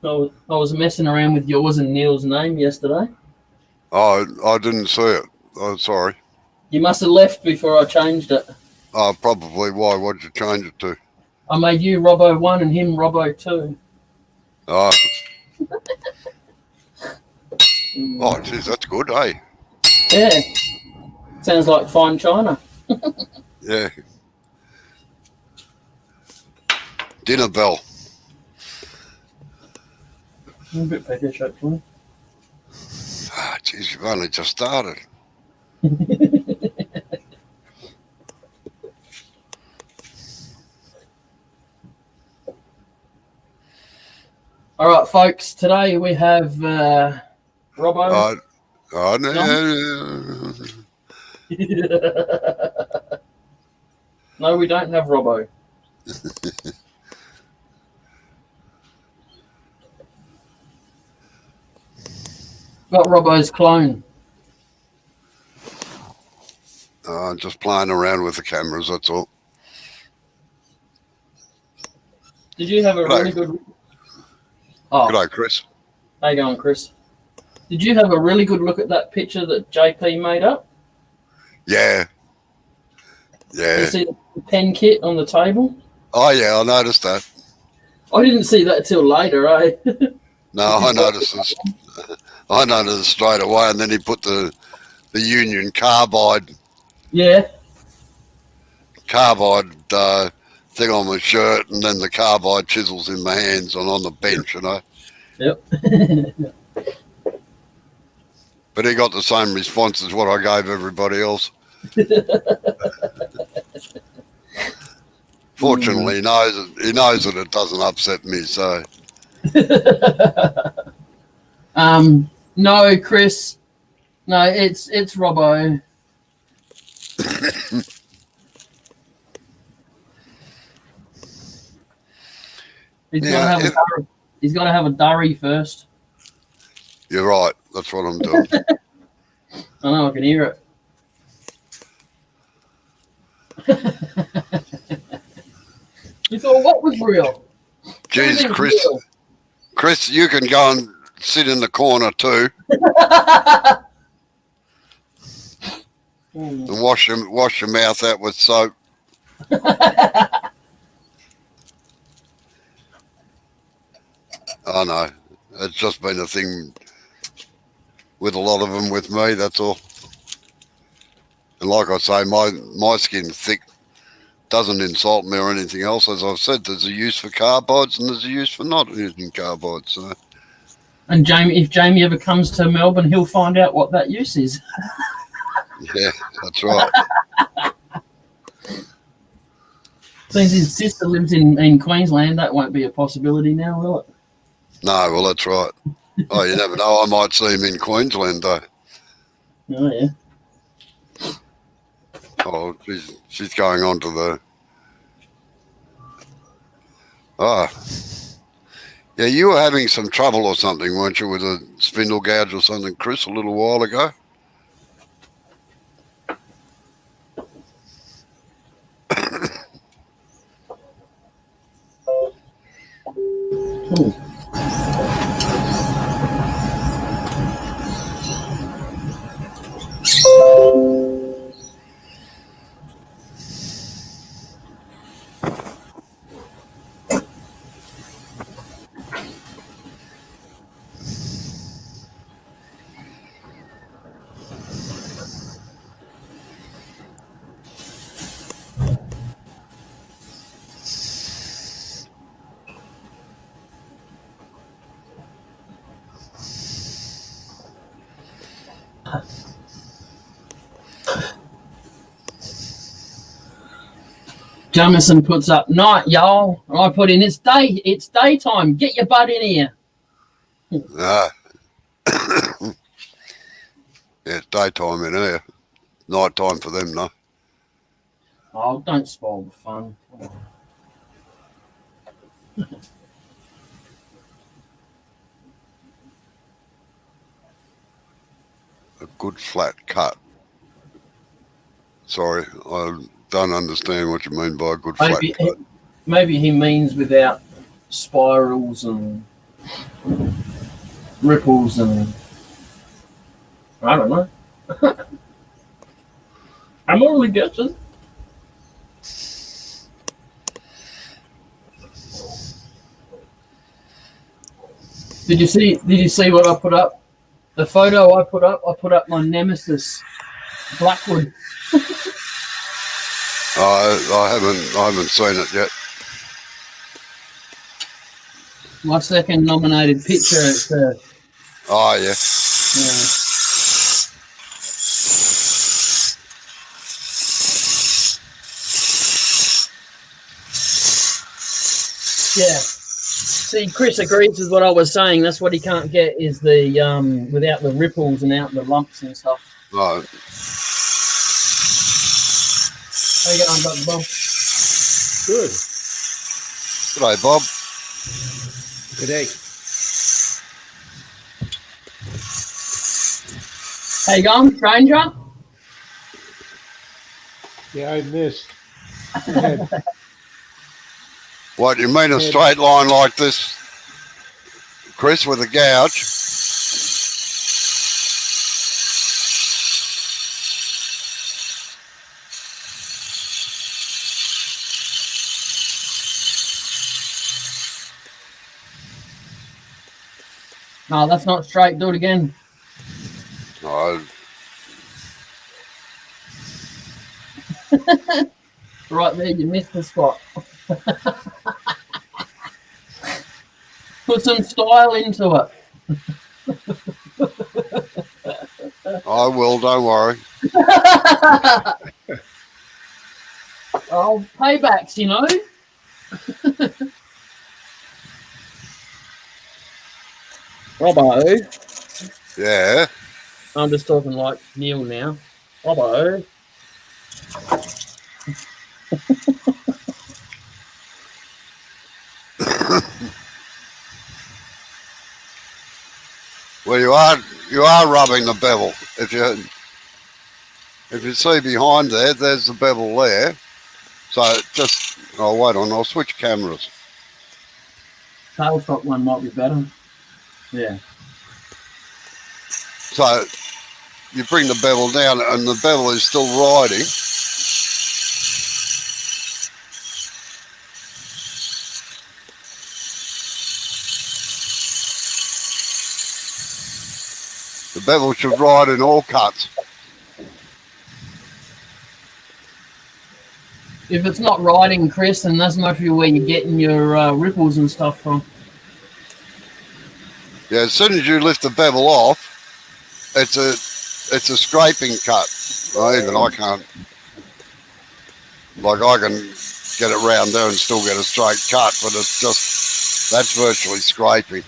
I was messing around with yours and Neil's name yesterday. Oh, I didn't see it. Oh, sorry. You must have left before I changed it. Oh, probably. Why? What'd you change it to? I made you Robbo 1 and him Robbo 2. Oh, oh, geez, that's good, hey? Yeah. Sounds like fine china. Yeah. Dinner bell. A bit peckish, actually. Ah, geez, you've only just started. All right, folks. Today we have Robbo. No, we don't have Robbo. Got Robbo's clone. Just playing around with the cameras, that's all. Did you have a really good... Oh, G'day, Chris. how you going, Chris? Did you have a really good look at that picture that JP made up? Yeah. Yeah. You see the pen kit on the table? Oh, yeah, I noticed that. I didn't see that till later, eh? No, I noticed this. I noticed straight away, and then he put the Union Carbide thing on my shirt, and then the carbide chisels in my hands and on the bench, you know. Yep. But he got the same response as what I gave everybody else. Fortunately, he knows that it doesn't upset me, so. No, Chris. No, it's Robbo. He's got to have a durry first. You're right. That's what I'm doing. I know. I can hear it. You thought what was real? Jeez, Chris. Real? Chris, you can go and sit in the corner too. And wash your mouth out with soap. I know. It's just been a thing with a lot of them with me, that's all. And like I say, my skin's thick, doesn't insult me or anything else. As I've said, there's a use for carbides and there's a use for not using carbides. So. And if Jamie ever comes to Melbourne, he'll find out what that use is. Yeah, that's right. Since his sister lives in Queensland, that won't be a possibility now, will it? No, well, that's right. Oh, you never know. I might see him in Queensland, though. Oh, yeah. Oh, she's going on to the... Ah. Yeah, you were having some trouble or something, weren't you, with a spindle gouge or something, Chris, a little while ago? Jamison puts up, night, y'all. I put in, it's daytime. Get your butt in here. Yeah, it's daytime in here. Night time for them, no. Oh, don't spoil the fun. A good flat cut. Sorry, I don't understand what you mean by a good flat cut. Maybe he means without spirals and ripples and I don't know. I'm only guessing. Did you see what I put up? The photo I put up my nemesis, Blackwood. I haven't seen it yet. My second nominated picture. It's Oh yeah. Yeah. See, Chris agrees with what I was saying. That's what he can't get is the without the ripples and out the lumps and stuff. Right. How you going, Dr. Bob? Good. G'day, Bob. Good day. How you going, stranger? Yeah, I missed. Go ahead. What, you mean a straight line like this, Chris, with a gouge? No, that's not straight. Do it again. No, Right there, you missed the spot. Put some style into it. I will, don't worry. Oh, paybacks, you know. Robbo. Yeah. I'm just talking like Neil now. Robbo. Well, you are rubbing the bevel. If you see behind there, there's the bevel there. So just, oh wait on, I'll switch cameras. Tailstock one might be better. Yeah. So you bring the bevel down and the bevel is still riding. The bevel should ride in all cuts. If it's not riding, Chris, then that's mostly where you're getting your ripples and stuff from. Yeah, as soon as you lift the bevel off, it's a scraping cut. Even I can't. Like I can get it round there and still get a straight cut, but it's just, that's virtually scraping.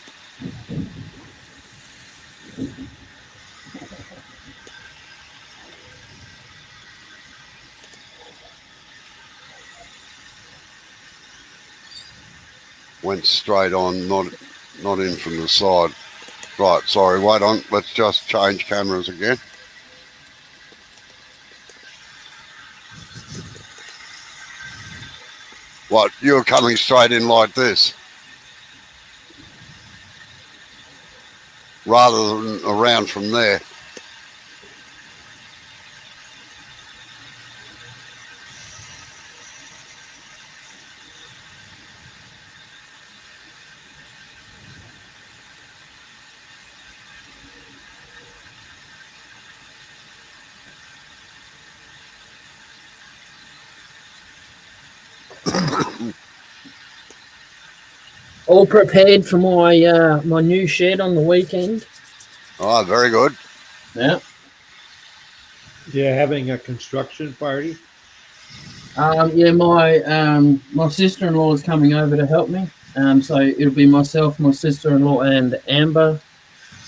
Went straight on, not in from the side. Right, sorry, wait on. Let's just change cameras again. What, you're coming straight in like this? Rather than around from there. All prepared for my my new shed on the weekend. Oh, very good. Yeah. Yeah, having a construction party. Yeah, my sister-in-law is coming over to help me. So it'll be myself, my sister-in-law, and Amber.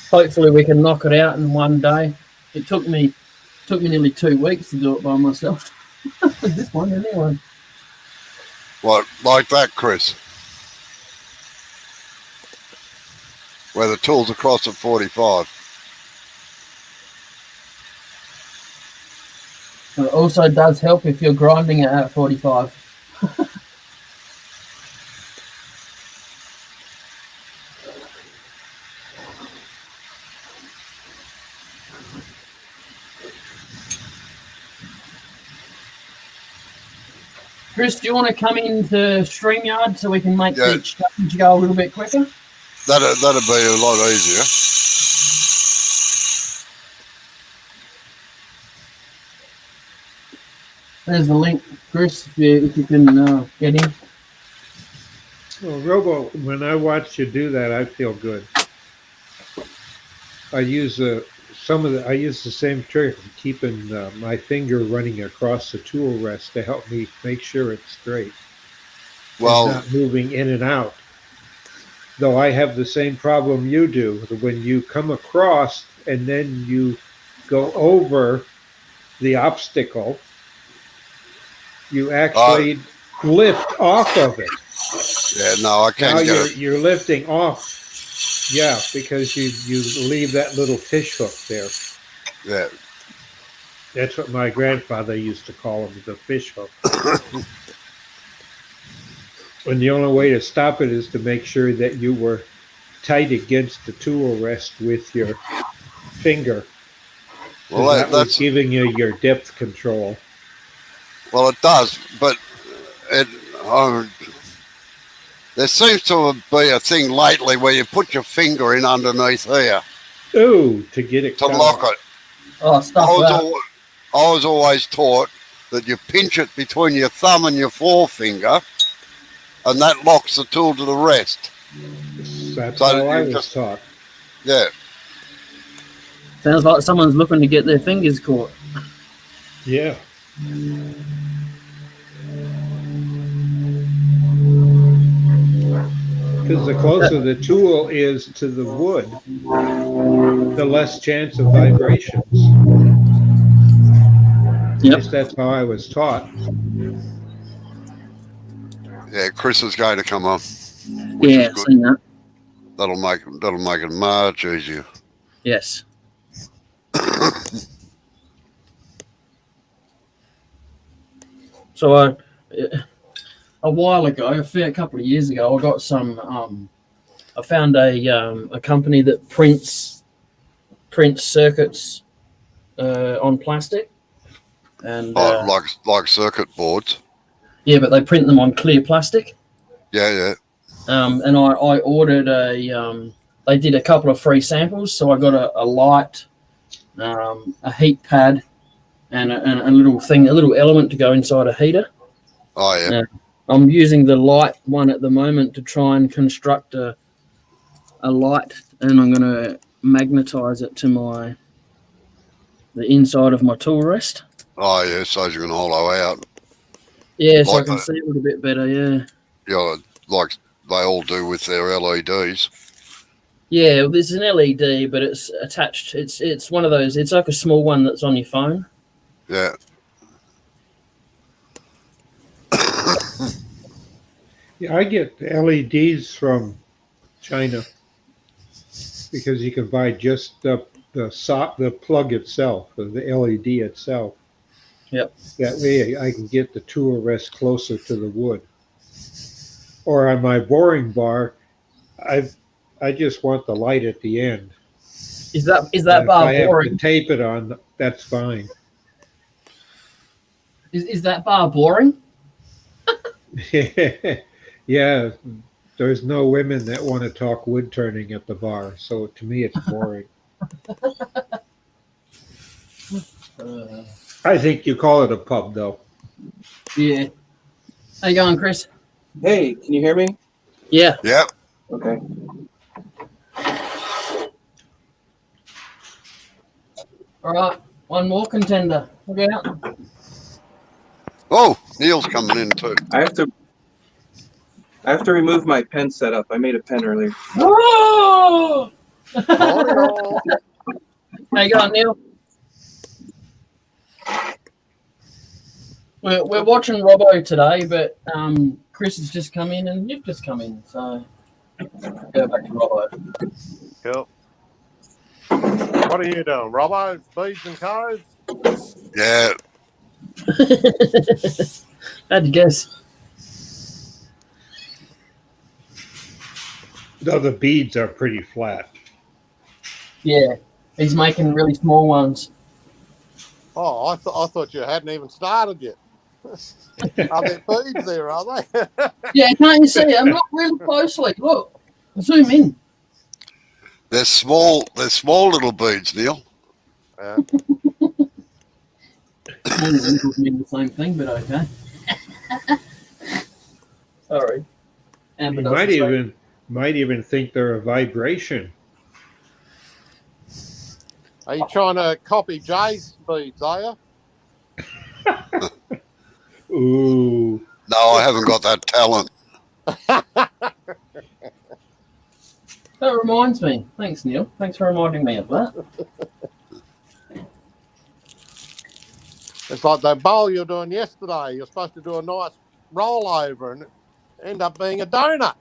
Hopefully, we can knock it out in one day. It took me nearly 2 weeks to do it by myself. This one, anyway. What, like that, Chris? Where the tools are across at 45. It also does help if you're grinding it at 45. Chris, do you want to come into StreamYard so we can make Yeah. the exchange go a little bit quicker? That'd be a lot easier. There's the link, Chris, if you can get in. Well, Robo, when I watch you do that, I feel good. I use the same trick of keeping my finger running across the tool rest to help me make sure it's straight. Well, and not moving in and out. Though I have the same problem you do. When you come across and then you go over the obstacle, you actually lift off of it. yeah, no, I Now can't get it. you're lifting off. Yeah, because you leave that little fish hook there. Yeah, That's what my grandfather used to call them, the fish hook. And the only way to stop it is to make sure that you were tight against the tool rest with your finger. well, that was that's giving you your depth control. well, it does, but it. There seems to be a thing lately where you put your finger in underneath here Ooh, to get it to cut lock off. it. Oh, stuff that. I was always taught that you pinch it between your thumb and your forefinger, and that locks the tool to the rest. That's So how I you was just- taught. Yeah, Sounds like someone's looking to get their fingers caught. Yeah. Because the closer the tool is to the wood, the less chance of vibrations. At Yep. least that's how I was taught. yeah. Chris is going to come on. Yeah, good. seen that. That'll make it much easier. Yes. So a while ago, a couple of years ago, I got some. I found a company that prints circuits on plastic, and Like circuit boards. yeah, but they print them on clear plastic. Yeah, And I ordered they did a couple of free samples, so I got a light, a heat pad, and a little thing, a little element to go inside a heater. Oh yeah. I'm using the light one at the moment to try and construct a light, and I'm going to magnetize it to the inside of my tool rest. Oh yeah. So you can hollow out. Yeah, so Like I can that. see it a bit better. Yeah. Yeah, like they all do with their LEDs. Yeah, well, there's an LED, but it's attached. It's one of those. It's like a small one that's on your phone. Yeah. Yeah, I get LEDs from China because you can buy just the plug itself, the LED itself. Yep. That way I can get the tool rest closer to the wood. Or on my boring bar, I just want the light at the end. Is that And bar if I have boring? to tape it on, that's fine. Is that bar boring? Yeah, there's no women that want to talk wood turning at the bar, so to me it's boring. I think you call it a pub, though. Yeah. How you going, Chris? Hey, can you hear me? Yeah. Yeah. Okay. All right. One more contender. Look out. Oh, Neil's coming in too. I have to remove my pen setup. I made a pen earlier. Whoa! How you going, Neil? We're watching Robbo today, but Chris has just come in and you've just come in, so go back to Robbo. Cool. What are you doing? Robo, speeds and codes? Yeah. How'd you guess? Though the beads are pretty flat. Yeah, he's making really small ones. Oh, I thought you hadn't even started yet. Are there beads there, are they? Yeah, can't you see them? Look really closely. Look. Zoom in. They're small. They're small little beads, Neil. Yeah. Small and little mean the same thing, but okay. Sorry. Amber You does the same. might even think they're a vibration. Are you trying to copy Jay's beads, are you? Ooh. No, I haven't got that talent. That reminds me. Thanks, Neil. Thanks for reminding me of that. It's like that bowl you're doing yesterday. You're supposed to do a nice rollover and it end up being a donut.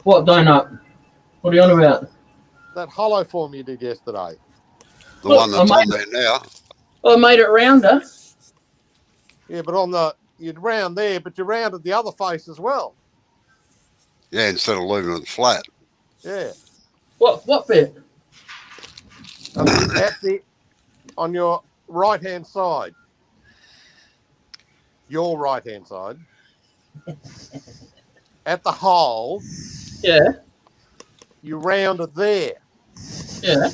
What donut? What are you on about? That hollow form you did yesterday. The Look, one that's on there now. I made it rounder. Yeah, but you'd round there, but you rounded the other face as well. Yeah, instead of leaving it flat. Yeah. What bit? On your right hand side. Your right hand side. At the hole, Yeah. you rounded there. Yeah.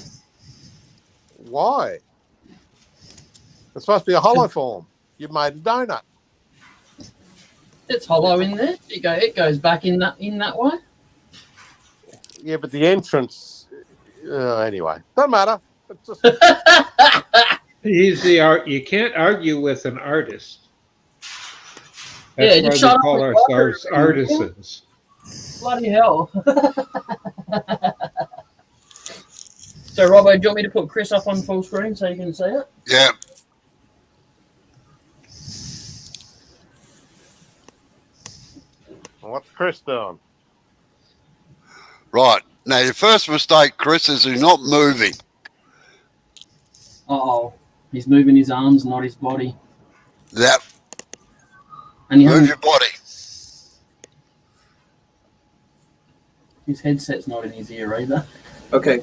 Why? It's supposed to be a hollow form. You made a donut. It's hollow in there. It goes back in that way. Yeah, but the entrance. Anyway, doesn't matter. It's just He's the art. You can't argue with an artist. Yeah, That's just why shut we up call and ourselves water it. artisans. Bloody hell. So, Robbo, do you want me to put Chris up on full screen so you can see it? Yeah. what's Chris doing? Right. Now, your first mistake, Chris, is you're not moving. Uh-oh. He's moving his arms, not his body. Yep. And he Move hasn't, your body. his headset's not in his ear either. Okay.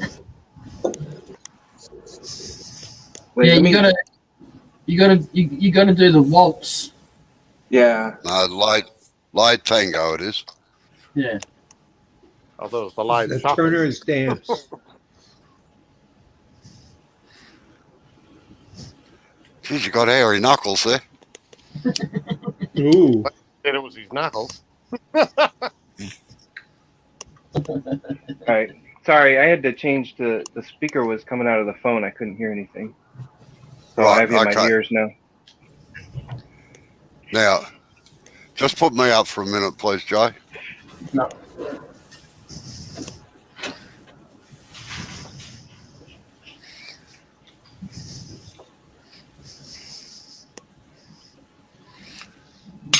Wait, Yeah, let me- you gotta do the waltz. Yeah. No, light tango it is. Yeah. I thought it was the light The shuffle. Turner's dance. Geez, you got hairy knuckles there. Ooh. Said it was his knuckles. Alright. Sorry, I had to change the speaker was coming out of the phone. I couldn't hear anything. So I Right, have you in my okay. ears now. Now, just put me up for a minute, please, Jay. No.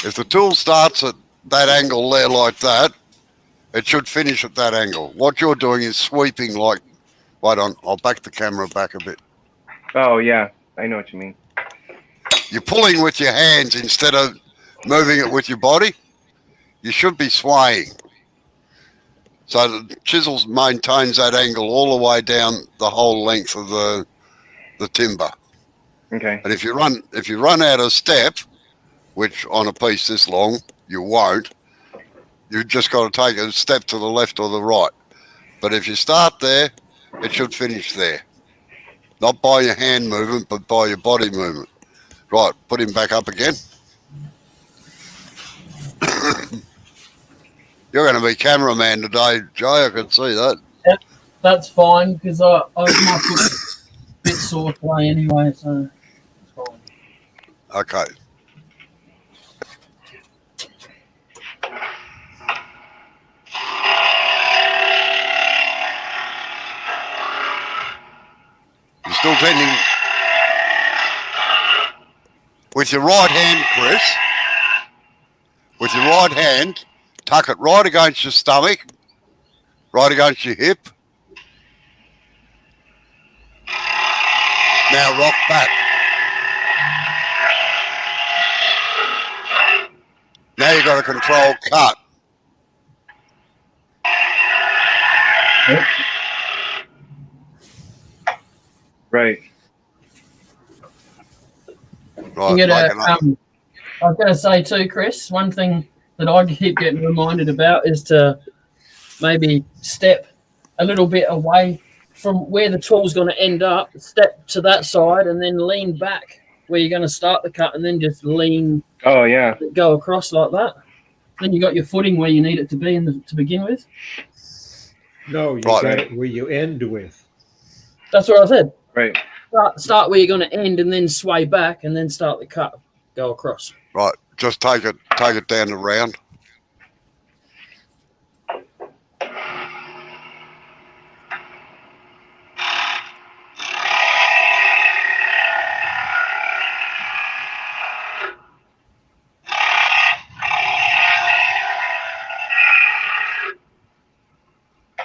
If the tool starts at that angle there like that, it should finish at that angle. What you're doing is sweeping like, wait on, I'll back the camera back a bit. Oh yeah, I know what you mean. You're pulling with your hands instead of moving it with your body. You should be swaying. So the chisel maintains that angle all the way down the whole length of the timber. Okay. And if you run out of step, which on a piece this long you won't, you've just got to take a step to the left or the right. But if you start there, it should finish there. Not by your hand movement, but by your body movement. Right, put him back up again. You're going to be cameraman today, Jay. I can see that. That's fine, because my foot's a bit sore today anyway, so it's fine. Okay. You're still tending with your right hand, Chris. With your right hand, tuck it right against your stomach, right against your hip. Now rock back. Now you've got to control cut. Right. Right. You Like gotta, I was going to say too, Chris, one thing that I keep getting reminded about is to maybe step a little bit away from where the tool's going to end up, step to that side, and then lean back where you're going to start the cut, and then just lean, Oh yeah. go across like that. Then you got your footing where you need it to be to begin with. No, you Right. got it where you end with. That's what I said. Right. Start where you're going to end, and then sway back, and then start the cut, go across. Right. Just take it down the round.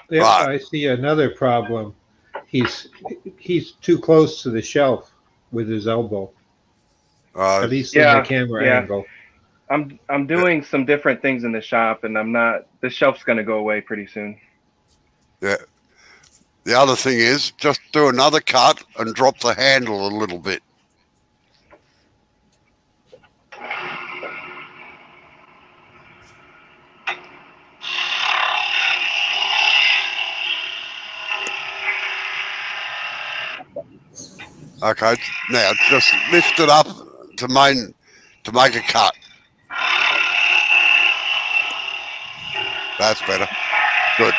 Yeah, Right. I see another problem. He's too close to the shelf with his elbow, at least in Yeah, the camera yeah. angle. I'm doing some different things in the shop, and I'm not. The shelf's gonna go away pretty soon. Yeah. The other thing is just do another cut and drop the handle a little bit. Okay, now just lift it up to make a cut. That's better. Good.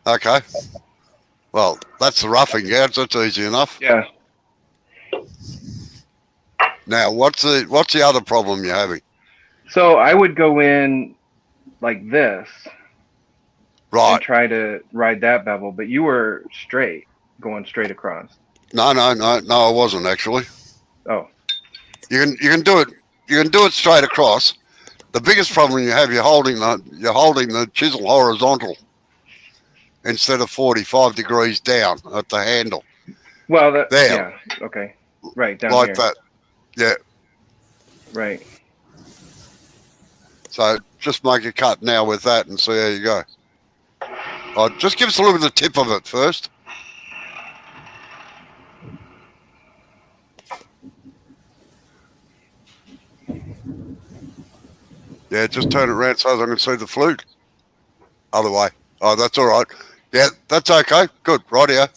Okay. Well, that's the roughing gouge. That's easy enough. Yeah. Now, what's the other problem you're having? So I would go in like this Right. and try to ride that bevel, but you were going straight across. No, I wasn't actually. Oh. You can do it. You can do it straight across. The biggest problem you have, you're holding the chisel horizontal instead of 45 degrees down at the handle. Well, There. yeah. Okay. Right down Like here. that. Yeah. Right. So just make a cut now with that and see how you go. Just give us a look at the tip of it first. Yeah, just turn it around so I can see the flute. Other way. Oh, that's all right. Yeah, that's okay. Good. Rightio.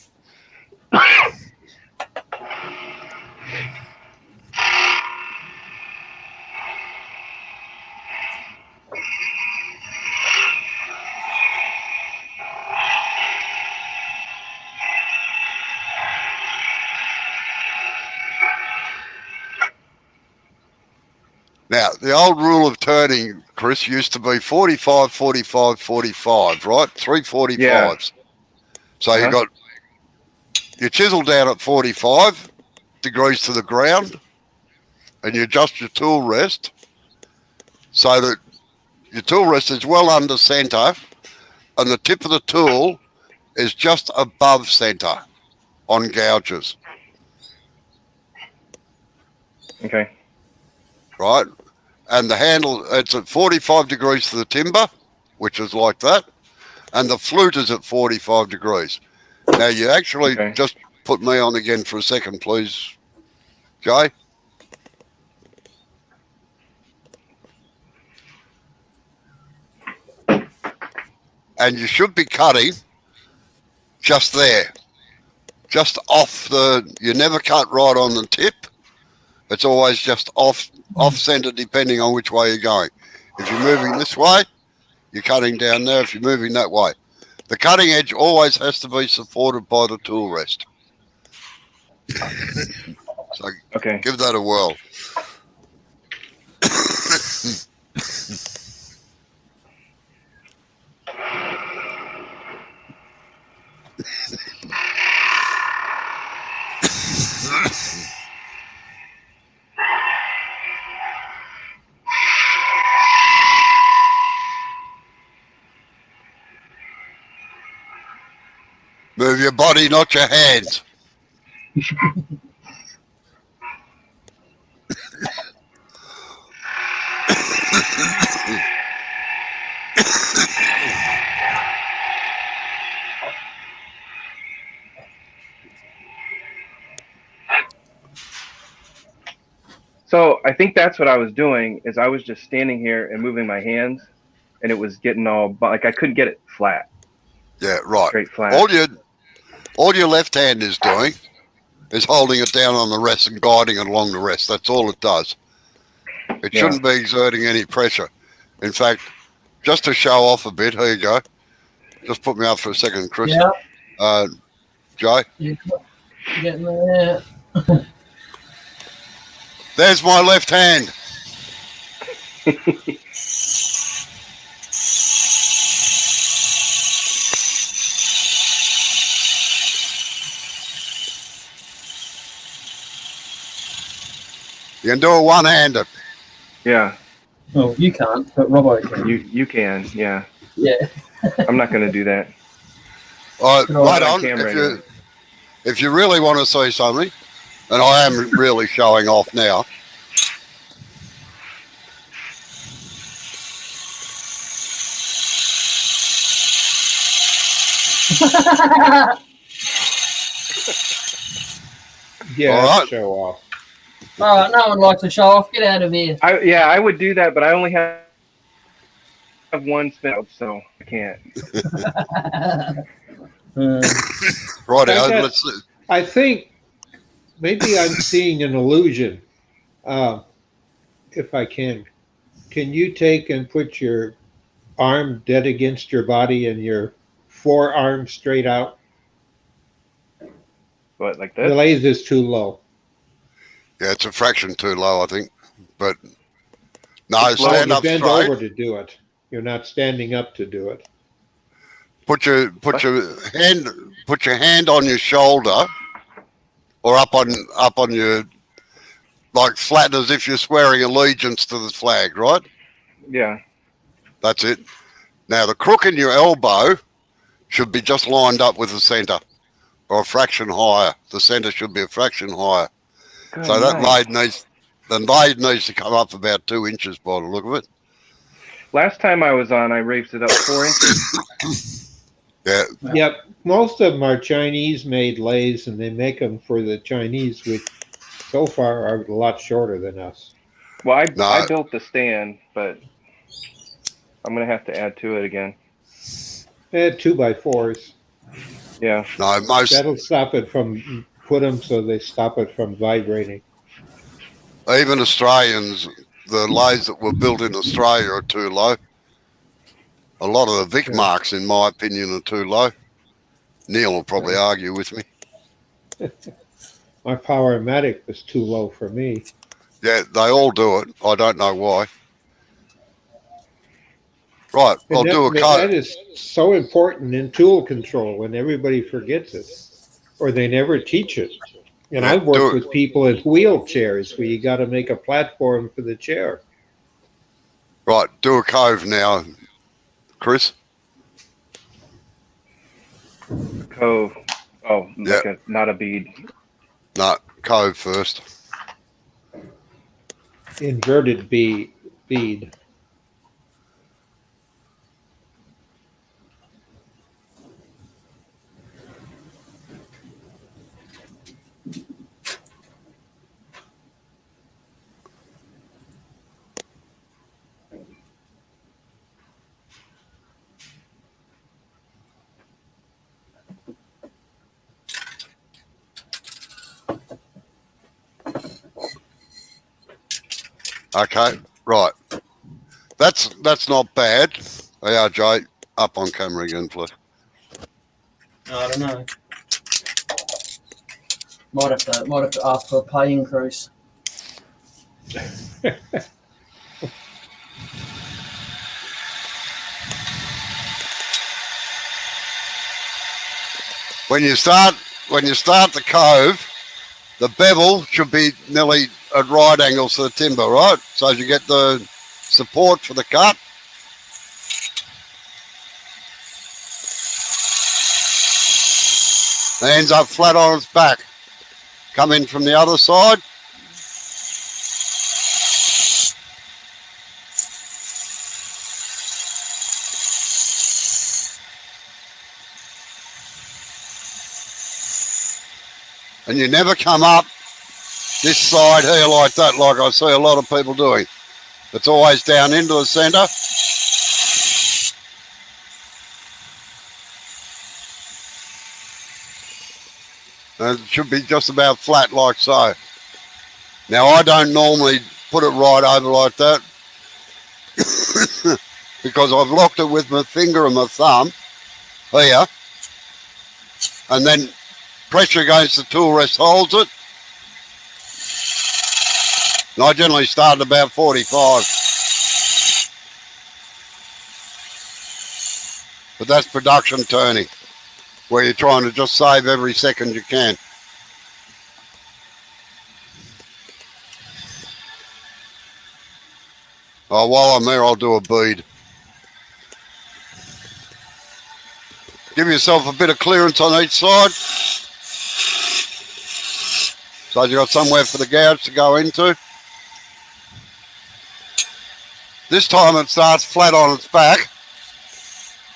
Now, the old rule of turning, Chris, used to be 45, 45, 45, right? 3 45s. Yeah. So you got your chisel down at 45 degrees to the ground, and you adjust your tool rest so that your tool rest is well under center, and the tip of the tool is just above center on gouges. Okay. Right? And the handle, it's at 45 degrees to the timber, which is like that, and the flute is at 45 degrees. Now, you actually just put me on again for a second, please, Jay. And you should be cutting just there, just off you never cut right on the tip. It's always just off center, depending on which way you're going. If you're moving this way, you're cutting down there. If you're moving that way, the cutting edge always has to be supported by the tool rest. So give that a whirl. Move your body, not your hands. I think that's what I was doing. Is I was just standing here and moving my hands, and it was getting like I couldn't get it flat, Yeah, right. straight flat. All your left hand is doing is holding it down on the rest and guiding it along the rest. That's all it does. It Yeah. shouldn't be exerting any pressure. In fact, just to show off a bit, here you go. Just put me up for a second, Chris. Yeah, Joe, you're getting there. there's my left hand. You can do it one-handed. Yeah, Well, you can't, but Robbo can. you can. Yeah, Yeah. I'm not going to do that. Right, No, right on on. camera If you really want to see something, and I am really showing off now. Yeah, All right. show off. All right, no one likes to show off. Get out of here. I would do that, but I only have one spin, so I can't. Right, I got- let's see. I think maybe I'm seeing an illusion. If I can you take and put your arm dead against your body and your forearm straight out? What, like The this? lathe is too low. Yeah, it's a fraction too low, I think. But no, It's low, stand You up bend straight. over to do it. You're not standing up to do it. Put your hand on your shoulder, or up on your, like flat as if you're swearing allegiance to the flag, right? Yeah. That's it. Now the crook in your elbow should be just lined up with the centre, or a fraction higher. The centre should be a fraction higher. Good So that night. lathe needs to come up about 2 inches by the look of it. Last time I was on, I raised it up 4 inches. Yeah, Yep. Most of them are Chinese-made lathes, and they make them for the Chinese, which so far are a lot shorter than us. Well, I No. built the stand, but I'm gonna have to add to it again. They had 2x4s. Yeah. no, most That'll stop it from, put them so they stop it from vibrating. even Australians, the lathes that were built in Australia are too low. A lot of the Vic Yeah. marks, in my opinion, are too low. Neil will probably argue with me. My Powermatic was too low for me. Yeah, they all do it. I don't know why. Right, And I'll do a that cut. is so important in tool control, and everybody forgets it, or they never teach it. And Yeah, I've do worked it. with people in wheelchairs where you got to make a platform for the chair. Right, do a cove now, Chris. Cove. Oh, Yeah. like not a bead. No, cove first. Inverted bead. Okay, right. That's not bad. Yeah, Jay, up on camera again, please. I don't know. Might have to ask for a pay increase. When you start the cove, the bevel should be nearly at right angles to the timber, right? So as you get the support for the cut. Hands up flat on its back. Come in from the other side. And you never come up this side here like that, like I see a lot of people doing. It's always down into the centre. And it should be just about flat like so. Now I don't normally put it right over like that because I've locked it with my finger and my thumb here, and then pressure against the tool rest holds it. And I generally start at about 45. But that's production turning, where you're trying to just save every second you can. Oh, while I'm there, I'll do a bead. Give yourself a bit of clearance on each side. So you've got somewhere for the gouge to go into. This time it starts flat on its back.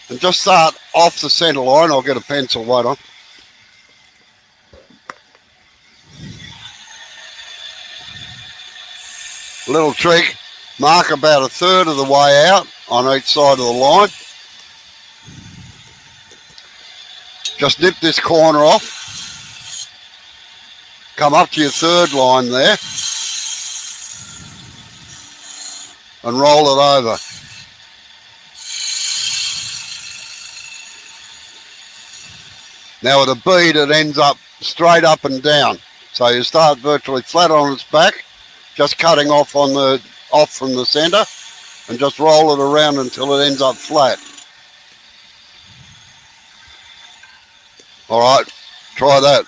And just start off the centre line. I'll get a pencil, wait on. Little trick, mark about a third of the way out on each side of the line. Just nip this corner off. Come up to your third line there. And roll it over. Now with a bead it ends up straight up and down. So you start virtually flat on its back, just cutting off from the centre, and just roll it around until it ends up flat. All right, try that.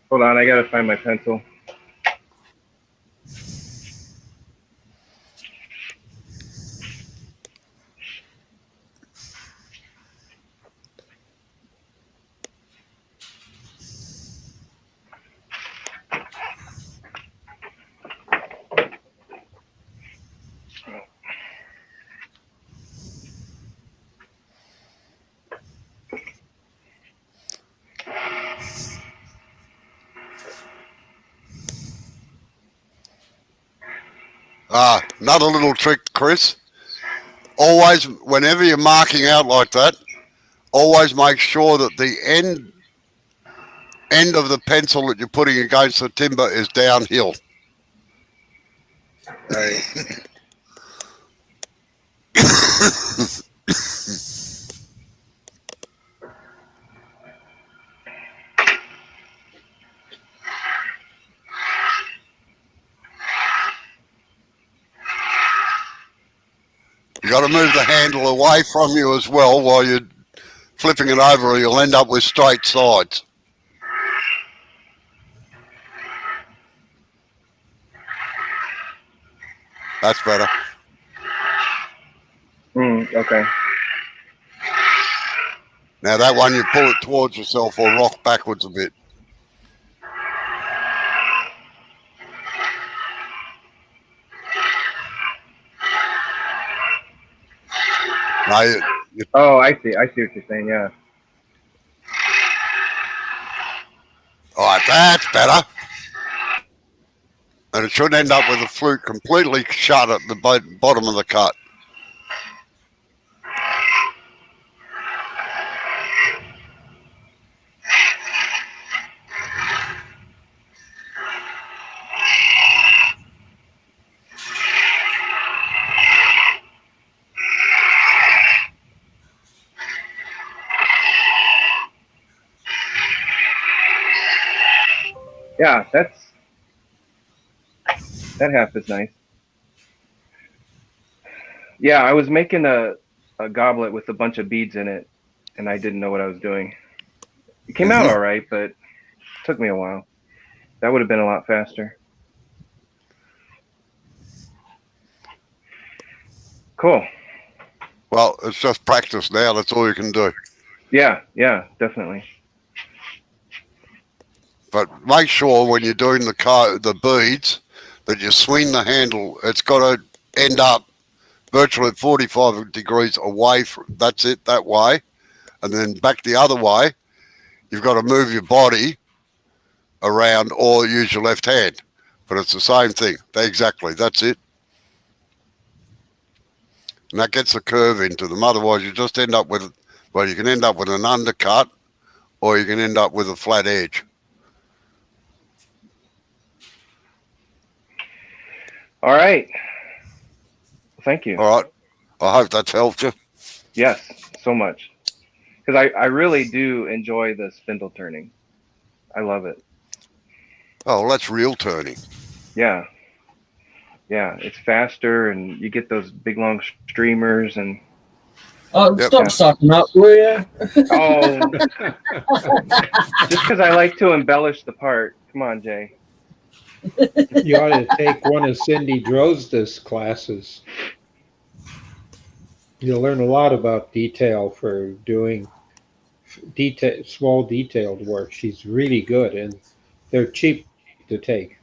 Hold on, I gotta find my pencil. Another little trick, Chris. Always, whenever you're marking out like that, always make sure that the end of the pencil that you're putting against the timber is downhill. Right. You got to move the handle away from you as well while you're flipping it over, or you'll end up with straight sides. That's better. Okay. Now that one, you pull it towards yourself or rock backwards a bit. Now Oh, I see what you're saying, yeah. all right, that's better. And it should end up with the flute completely shut at the bottom of the cut. Yeah, that half is nice. Yeah, I was making a goblet with a bunch of beads in it, and I didn't know what I was doing. It came out all right, but it took me a while. That would have been a lot faster. Cool. Well, it's just practice now. That's all you can do. Yeah, definitely. But make sure when you're doing the beads that you swing the handle. It's got to end up virtually at 45 degrees away from. That's it, that way, and then back the other way. You've got to move your body around or use your left hand. But it's the same thing. Exactly. That's it. And that gets a curve into them. Otherwise, you just end up with, well, you can end up with an undercut or you can end up with a flat edge. All right. Thank you. All right. I hope that's helped you. Yes, so much. Because I really do enjoy the spindle turning. I love it. Oh, well, that's real turning. Yeah. Yeah, it's faster and you get those big long streamers and Oh, Yep. stop sucking up, will you? oh, just because I like to embellish the part. Come on, Jay. You ought to take one of Cindy Drozda's classes. You'll learn a lot about detail for doing small detailed work. She's really good, and they're cheap to take,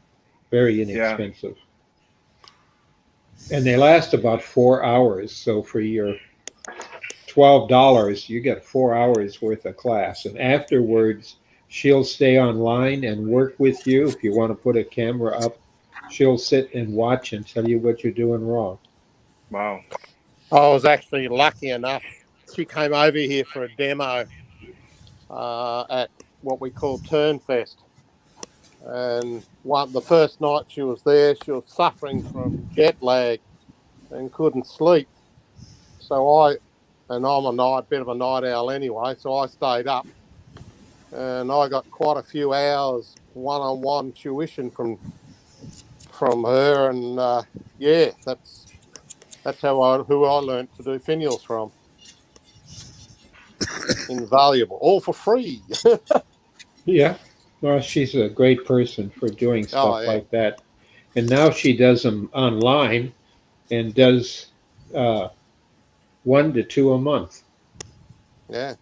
very inexpensive. And they last about 4 hours. So for your $12, you get 4 hours worth of class. And afterwards, she'll stay online and work with you. If you want to put a camera up, she'll sit and watch and tell you what you're doing wrong. Wow. I was actually lucky enough. She came over here for a demo at what we call Turnfest. And the first night she was there, she was suffering from jet lag and couldn't sleep. So I'm a bit of a night owl anyway, so I stayed up. And I got quite a few hours one-on-one tuition from her. And yeah, that's who I learnt to do finials from. Invaluable, all for free. Yeah. Well, she's a great person for doing stuff like that. And now she does them online and does 1 to 2 a month. Yeah.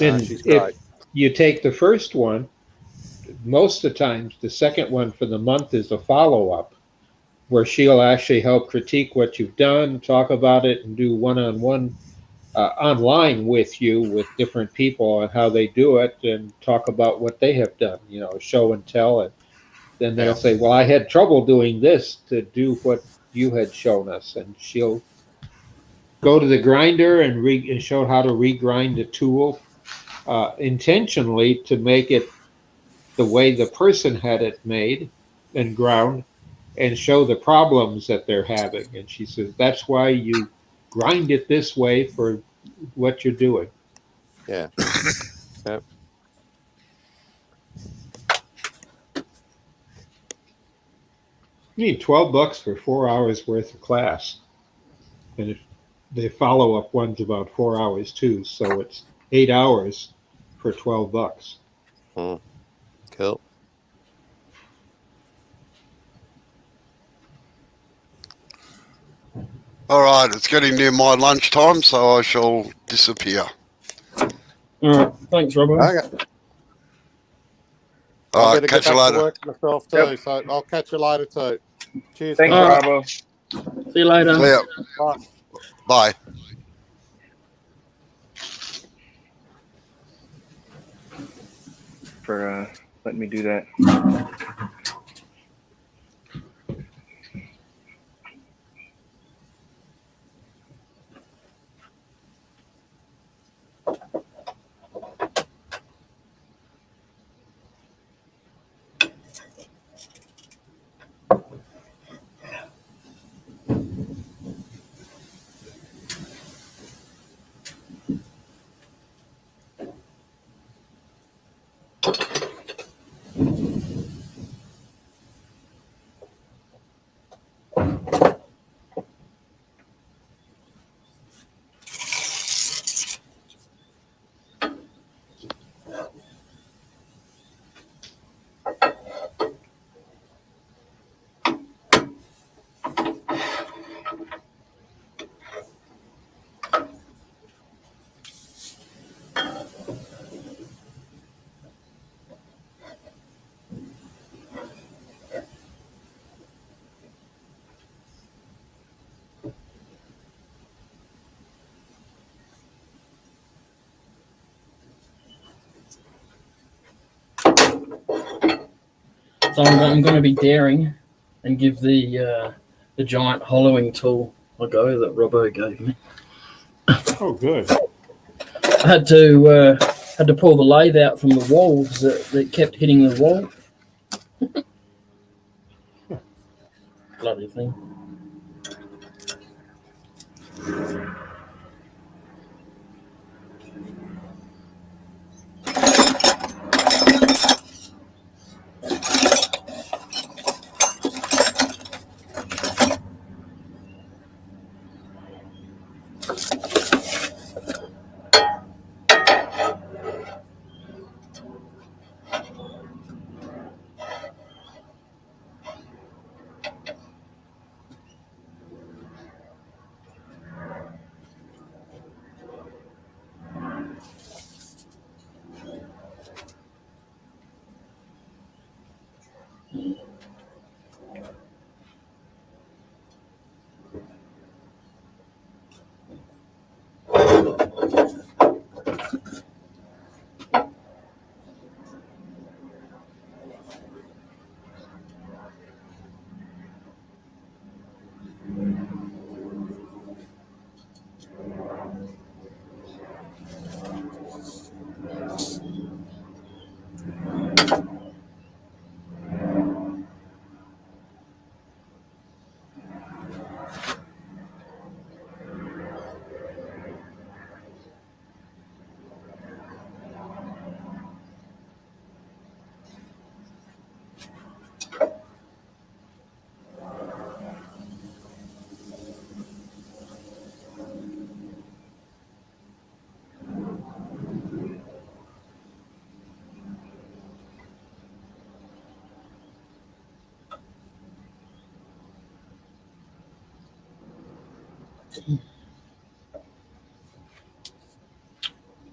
And She's if great. you take the first one, most of the times the second one for the month is a follow-up where she'll actually help critique what you've done, talk about it, and do one-on-one online with you with different people on how they do it and talk about what they have done, show and tell. And then they'll say, well, I had trouble doing this to do what you had shown us. And she'll go to the grinder and show how to regrind a tool intentionally to make it the way the person had it made and ground, and show the problems that they're having. And she says, that's why you grind it this way for what you're doing. Yeah. Yep. You need $12 for 4 hours worth of class. And if the follow-up one's about 4 hours too, so it's 8 hours for $12. Cool. All right, it's getting near my lunchtime, so I shall disappear. All right. Thanks, Robert. Okay. All right, better catch get you back to later. work myself too, so I'll catch you later too. Cheers. Thanks, guys. Bravo. See you later. See ya. Bye. Bye. For letting me do that. So I'm going to be daring and give the giant hollowing tool a go that Robbo gave me. Oh, good. I had to pull the lathe out from the walls that kept hitting the wall. Bloody thing.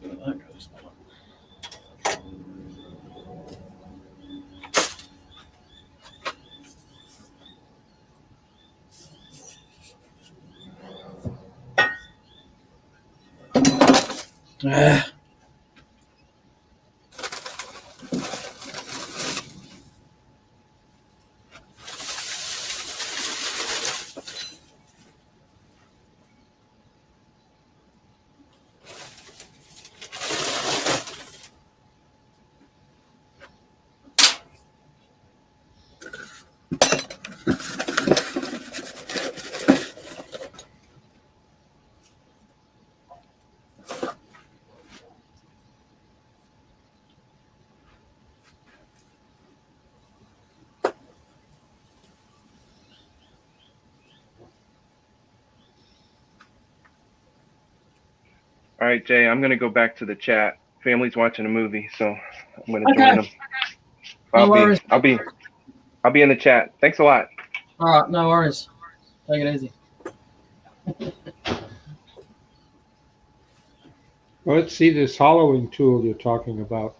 That goes. Ah. All right, Jay, I'm gonna go back to the chat. Family's watching a movie, so I'm gonna join Okay. them. No worries. I'll be in the chat. Thanks a lot. All right, no worries. Take it easy. Well, let's see this hollowing tool you're talking about.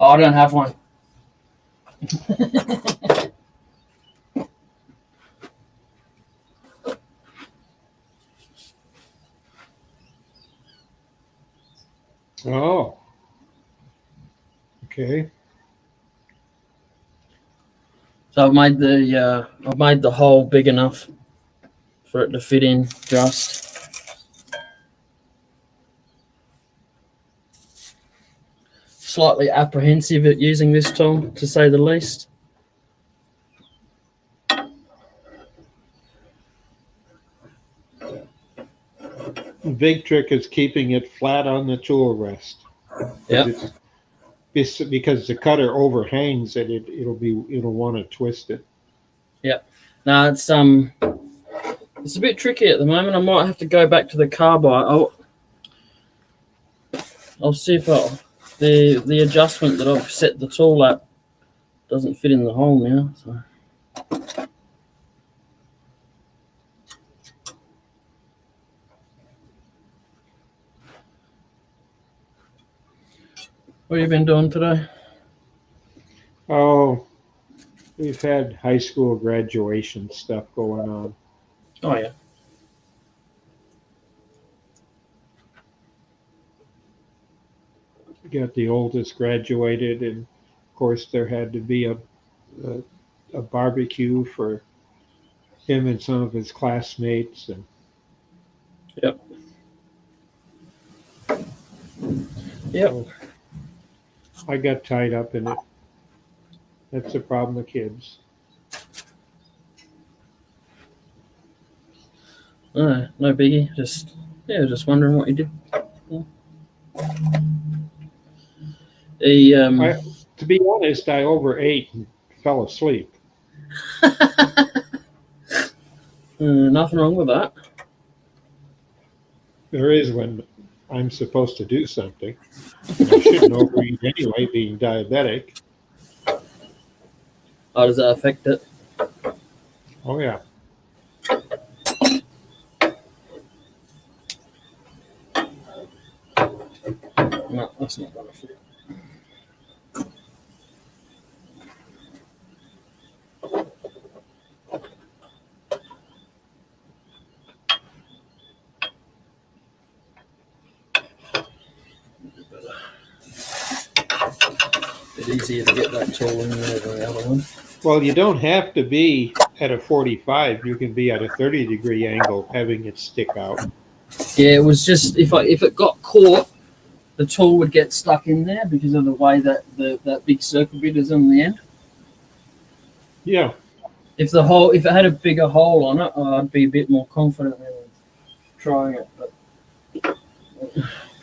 Oh, I don't have one. Oh. Okay. So I've made the hole big enough for it to fit in just. Slightly apprehensive at using this tool, to say the least. The big trick is keeping it flat on the tool rest. Yep. Because the cutter overhangs it, it'll want to twist it. Now it's a bit tricky at the moment. I might have to go back to the carbide. I'll see if the adjustment that I've set the tool at doesn't fit in the hole now. So. What have you been doing today? Oh, we've had high school graduation stuff going on. Oh yeah. We got the oldest graduated, and of course, there had to be a barbecue for him and some of his classmates, and Yep. so I got tied up in it. That's the problem with kids. No biggie. Just wondering what you did. Yeah. To be honest, I overate and fell asleep. Nothing wrong with that. There is when I'm supposed to do something. I shouldn't overeat anyway, being diabetic. How does that affect it? Oh, yeah. No, that's not gonna fit. Bit easier to get that tool in there than the other one. Well, you don't have to be at a 45. You can be at a 30-degree angle, having it stick out. Yeah, it was just if it got caught, the tool would get stuck in there because of the way that that big circle bit is on the end. Yeah. If it had a bigger hole on it, I'd be a bit more confident in trying it. But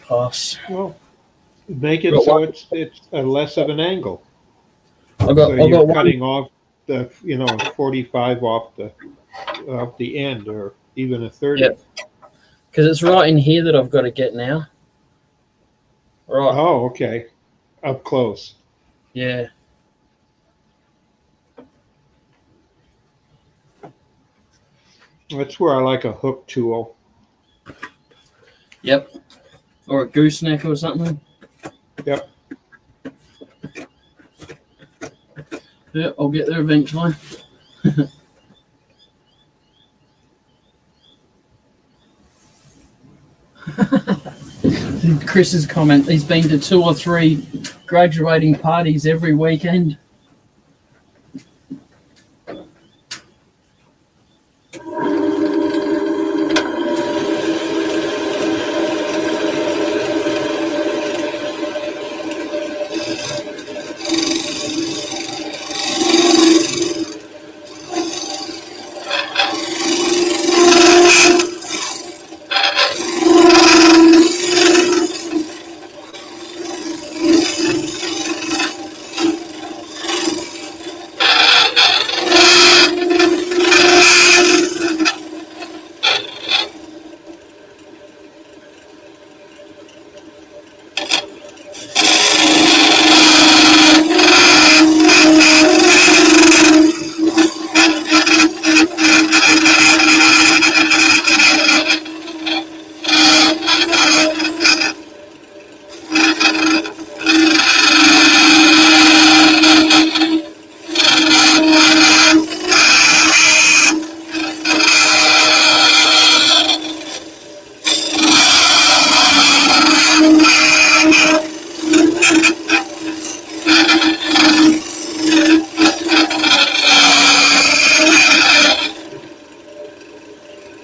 pass. Well, make it But so what- it's a less of an angle. I got So I you're got one. cutting off the 45 off the end, or even a 30. Yep. Because it's right in here that I've got to get now. Right. Oh, okay. Up close. Yeah. That's where I like a hook tool. Yep. Or a gooseneck or something. Yep. Yeah, I'll get there eventually. Chris's comment, he's been to 2 or 3 graduating parties every weekend.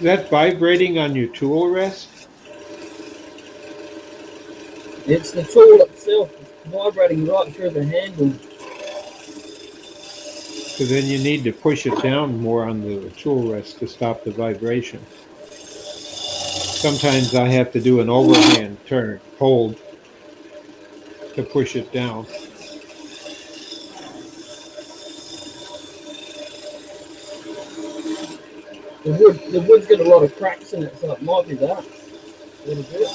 Is that vibrating on your tool rest? It's the tool itself. It's vibrating right through the handle. So then you need to push it down more on the tool rest to stop the vibration. Sometimes I have to do an overhand turn, hold, to push it down. The wood's got a lot of cracks in it, so it might be that. A little bit.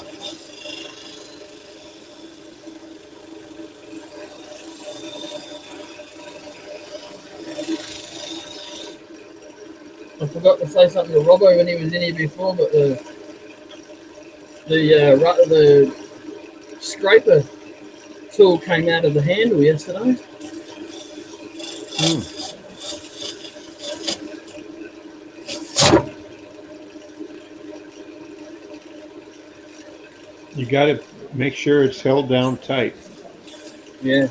I forgot to say something to Robbo when he was in here before, but the scraper tool came out of the handle yesterday. You got to make sure it's held down tight. Yeah.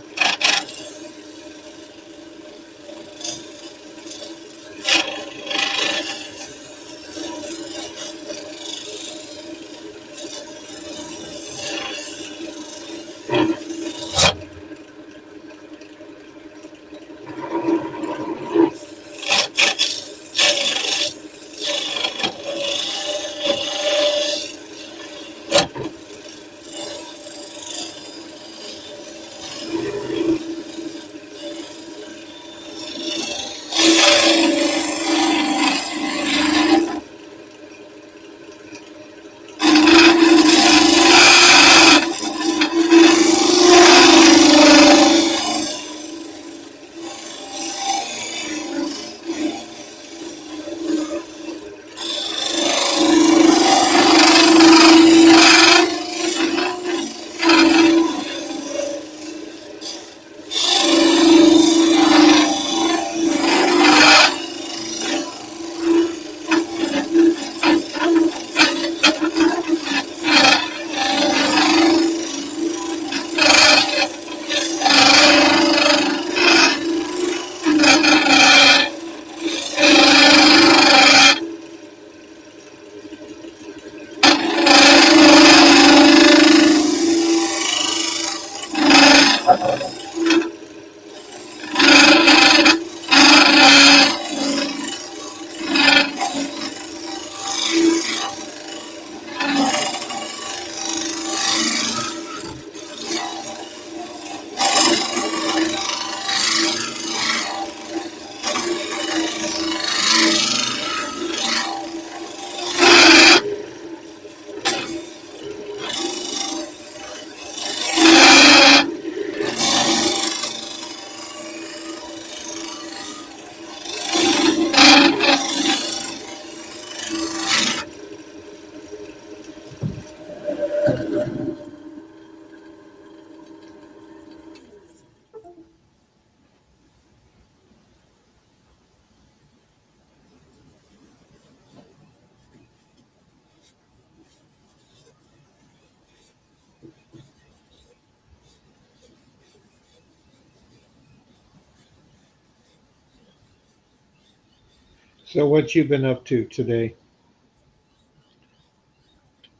So what you been up to today?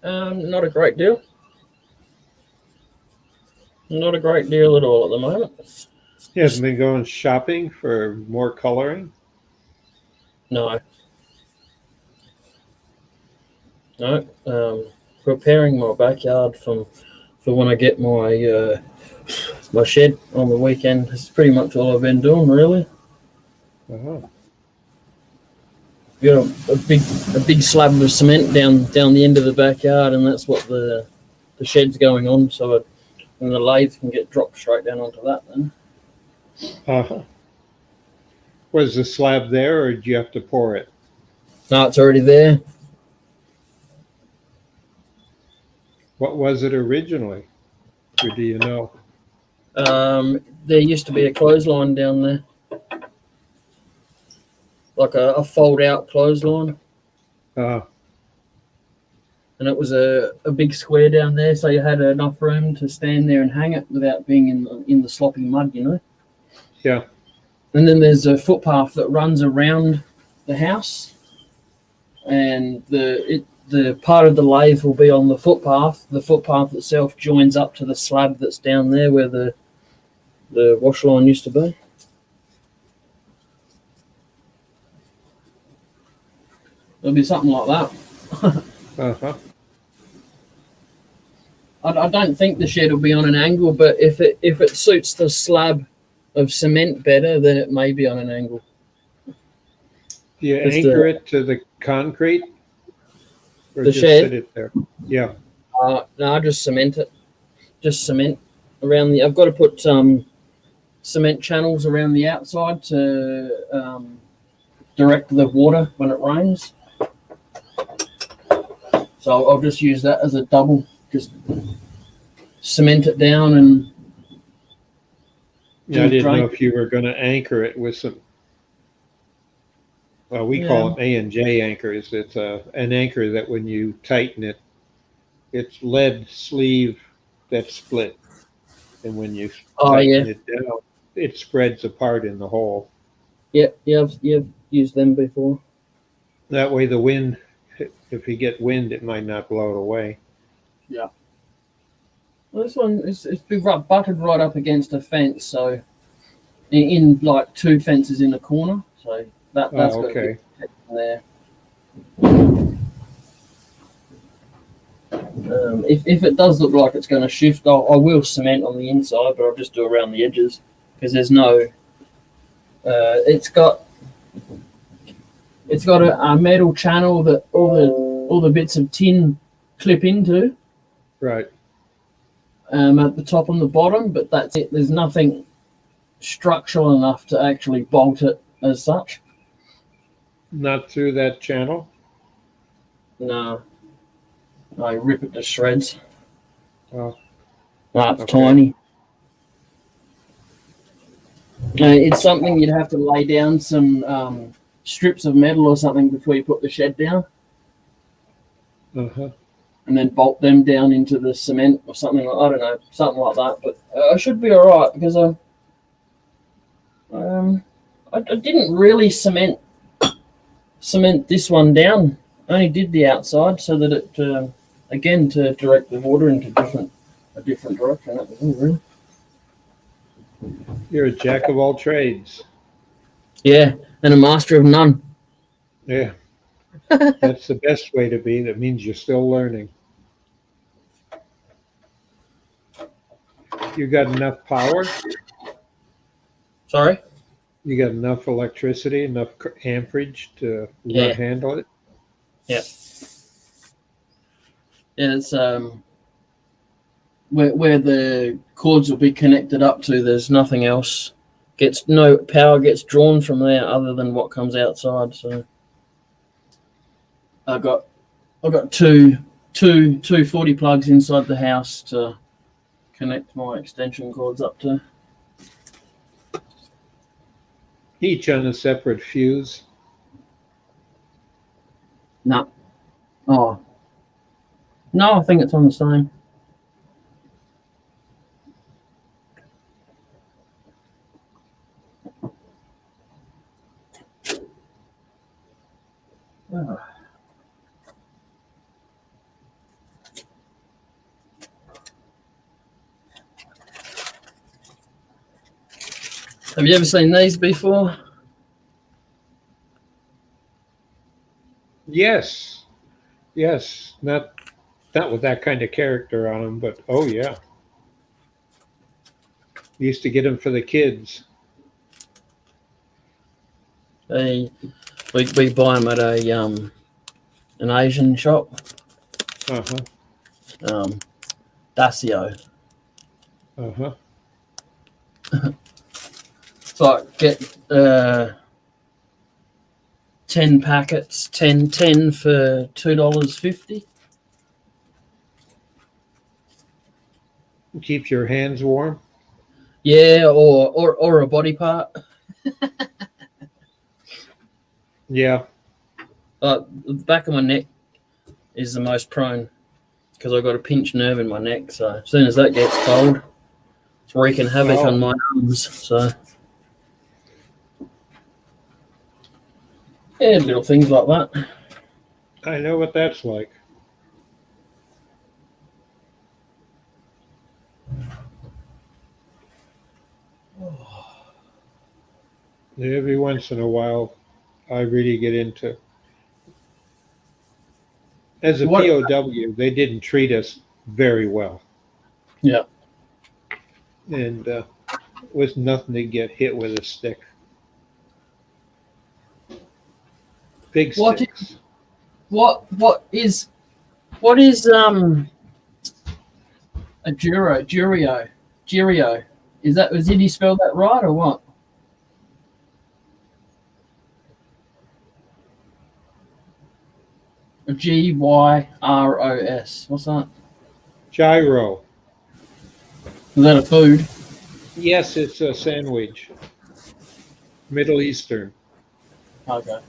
Not a great deal. Not a great deal at all at the moment. You haven't been going shopping for more coloring? No. No. Preparing my backyard for when I get my shed on the weekend. That's pretty much all I've been doing, really. Uh-huh. Got a big slab of cement down the end of the backyard, and that's what the shed's going on. So and the lathe can get dropped straight down onto that. Then Uh-huh. Was the slab there, or did you have to pour it? no, it's already there. What was it originally? Or do you know? There used to be a clothesline down there, like a fold-out clothesline, Uh, and it was a big square down there, so you had enough room to stand there and hang it without being in the sloppy mud, you know. yeah. And then there's a footpath that runs around the house, and the part of the lathe will be on the footpath. The footpath itself joins up to the slab that's down there where the wash line used to be. It'll be something like that. Uh-huh. I don't think the shed will be on an angle, but if it suits the slab of cement better, then it may be on an angle. Do you Just anchor it to the concrete? Or The just shed? sit it there? Yeah. No, I just cement it. Just cement around the. I've got to put cement channels around the outside to direct the water when it rains. So I'll just use that as a double. Just cement it down and. Yeah, I didn't know drain. if you were going to anchor it with some. Well, we call them A&J anchors. It's an anchor that when you tighten it, it's lead sleeve that's split, and when you tighten it down, it spreads apart in the hole. Yep, you've used them before. That way, the wind, if you get wind, it might not blow it away. Well, this one it's been butted right up against a fence, so in like two fences in the corner, so that's got to Okay. be there. If it does look like it's going to shift, I will cement on the inside, but I'll just do around the edges because there's no. It's got a metal channel that all the bits of tin clip into. Right. At the top and the bottom, but that's it. There's nothing structural enough to actually bolt it as such. Not through that channel? No, I rip it to shreds. Oh, It's okay. tiny. It's something you'd have to lay down some strips of metal or something before you put the shed down, Uh-huh. and then bolt them down into the cement or something. I don't know, something like that. But I should be all right because I didn't really cement this one down. I only did the outside so that it again to direct the water into a different direction. That was all really. You're a jack of all trades. Yeah, and a master of none. Yeah. That's the best way to be. That means you're still learning. You got enough power? Sorry. You got enough electricity, enough amperage to Yeah. handle it? Yeah, it's where the cords will be connected up to. There's nothing else. No power gets drawn from there other than what comes outside. So I've got two 40 plugs inside the house to connect my extension cords up to. Each on a separate fuse? No. Oh. No, I think it's on the same. Have you ever seen these before? Yes, yes, not with that kind of character on them, but oh yeah, used to get them for the kids. We buy them at an Asian shop. Uh-huh, Dacio. uh-huh. It's like get 10 packets, 10 for $2.50. Keeps your hands warm. Yeah, or a body part. Yeah, The back of my neck is the most prone because I've got a pinched nerve in my neck. So as soon as that gets cold, it's wreaking havoc Oh. on my arms. So yeah, little things like that. I know what that's like. Every once in a while, I really get into. As a What- POW, they didn't treat us very well, Yeah. and was nothing to get hit with a stick. Big What sticks. What is a Jurio? Did he spell that right or what? Gyros. What's that? Gyro. Is that a food? Yes, it's a sandwich. Middle Eastern. Okay.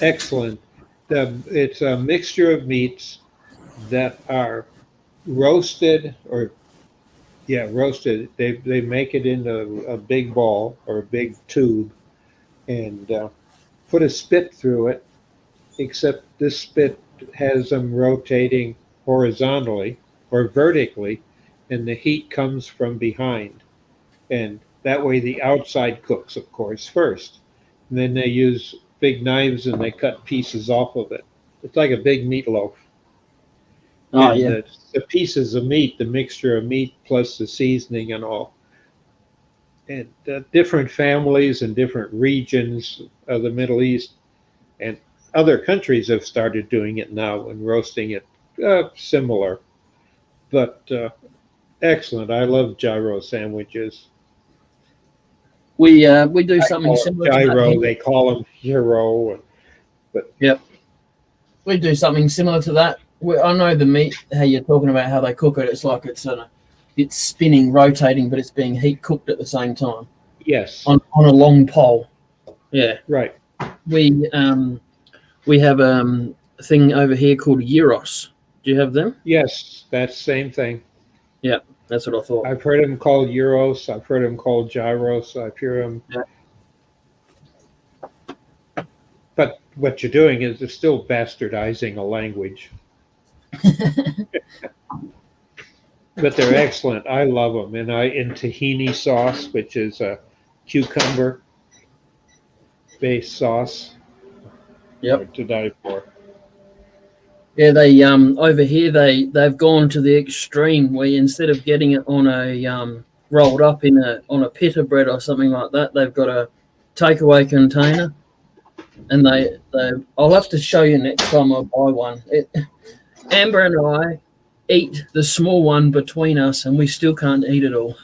Excellent. It's a mixture of meats that are roasted roasted. They make it into a big ball or a big tube and put a spit through it, except this spit has them rotating horizontally or vertically, and the heat comes from behind. And that way the outside cooks, of course, first. And then they use big knives and they cut pieces off of it. It's like a big meatloaf. Oh And yeah. the pieces of meat, the mixture of meat plus the seasoning and all. And different families and different regions of the Middle East and other countries have started doing it now and roasting it similar. But excellent. I love gyro sandwiches. We do I something call it similar to gyro. that. They call them hero. We do something similar to that. I know the meat. How you're talking about how they cook it. It's like it's spinning, rotating, but it's being heat cooked at the same time Yes. on a long pole. Yeah. Right. We have a thing over here called gyros. Do you have them? Yes. That's same thing. That's what I thought. I've heard them called euros. I've heard them called gyros. I've heard them. Yeah. But what you're doing is you're still bastardizing a language. But they're excellent. I love them. And in tahini sauce, which is a cucumber-based sauce. Yep. To die for. Yeah, they over here they've gone to the extreme where instead of getting it on a rolled up on a pita bread or something like that, they've got a takeaway container, and they I'll have to show you next time I buy one. Amber and I eat the small one between us, and we still can't eat it all.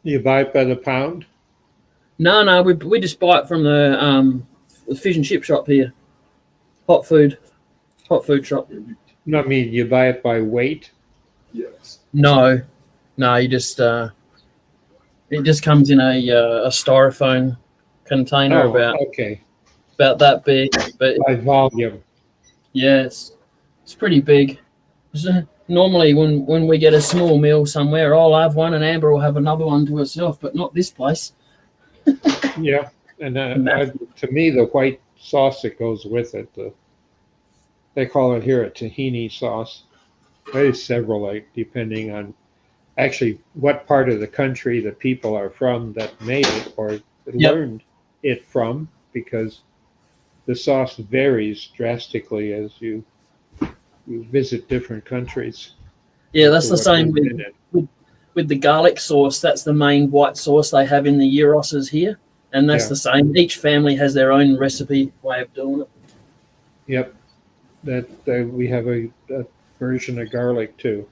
You buy it by the pound? No, we just buy it from the fish and chip shop here, hot food shop. No, I mean you buy it by weight. Yes. No, you just it just comes in a styrofoam container Okay. about that big. But By volume. yeah, it's pretty big. So normally, when we get a small meal somewhere, I'll have one and Amber will have another one to herself, but not this place. Yeah. And to me, the white sauce that goes with it, they call it here a tahini sauce. There's several, like, depending on actually what part of the country the people are from that made it or learned it from, because the sauce varies drastically as you visit different countries. Yeah, that's the What same goes in it. with the garlic sauce. That's the main white sauce they have in the gyros here, and that's Yeah. the same. Each family has their own recipe way of doing it. Yep, that we have a version of garlic too.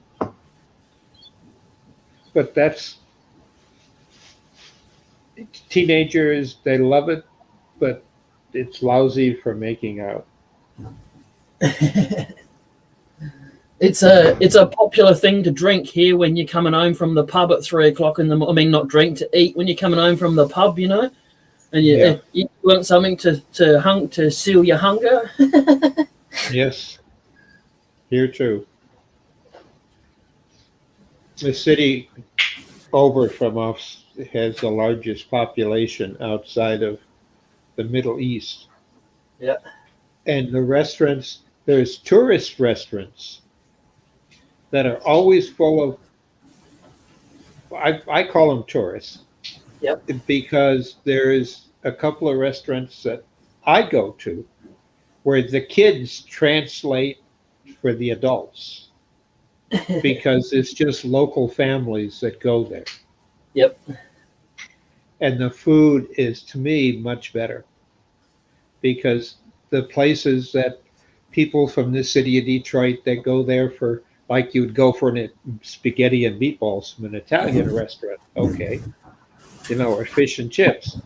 But that's teenagers, they love it, but it's lousy for making out. It's a popular thing to drink here when you're coming home from the pub at 3 o'clock in the morning. I mean, not drink, to eat when you're coming home from the pub, you know. And you want something to seal your hunger. Yes, here too. The city over from us has the largest population outside of the Middle East. Yeah. And the restaurants, there's tourist restaurants that are always full of, I call them tourists. Yep. Because there's a couple of restaurants that I go to where the kids translate for the adults because it's just local families that go there. Yep. And the food is, to me, much better because the places that people from the city of Detroit that go there for, like you'd go for spaghetti and meatballs from an Italian restaurant, okay, you know, or fish and chips.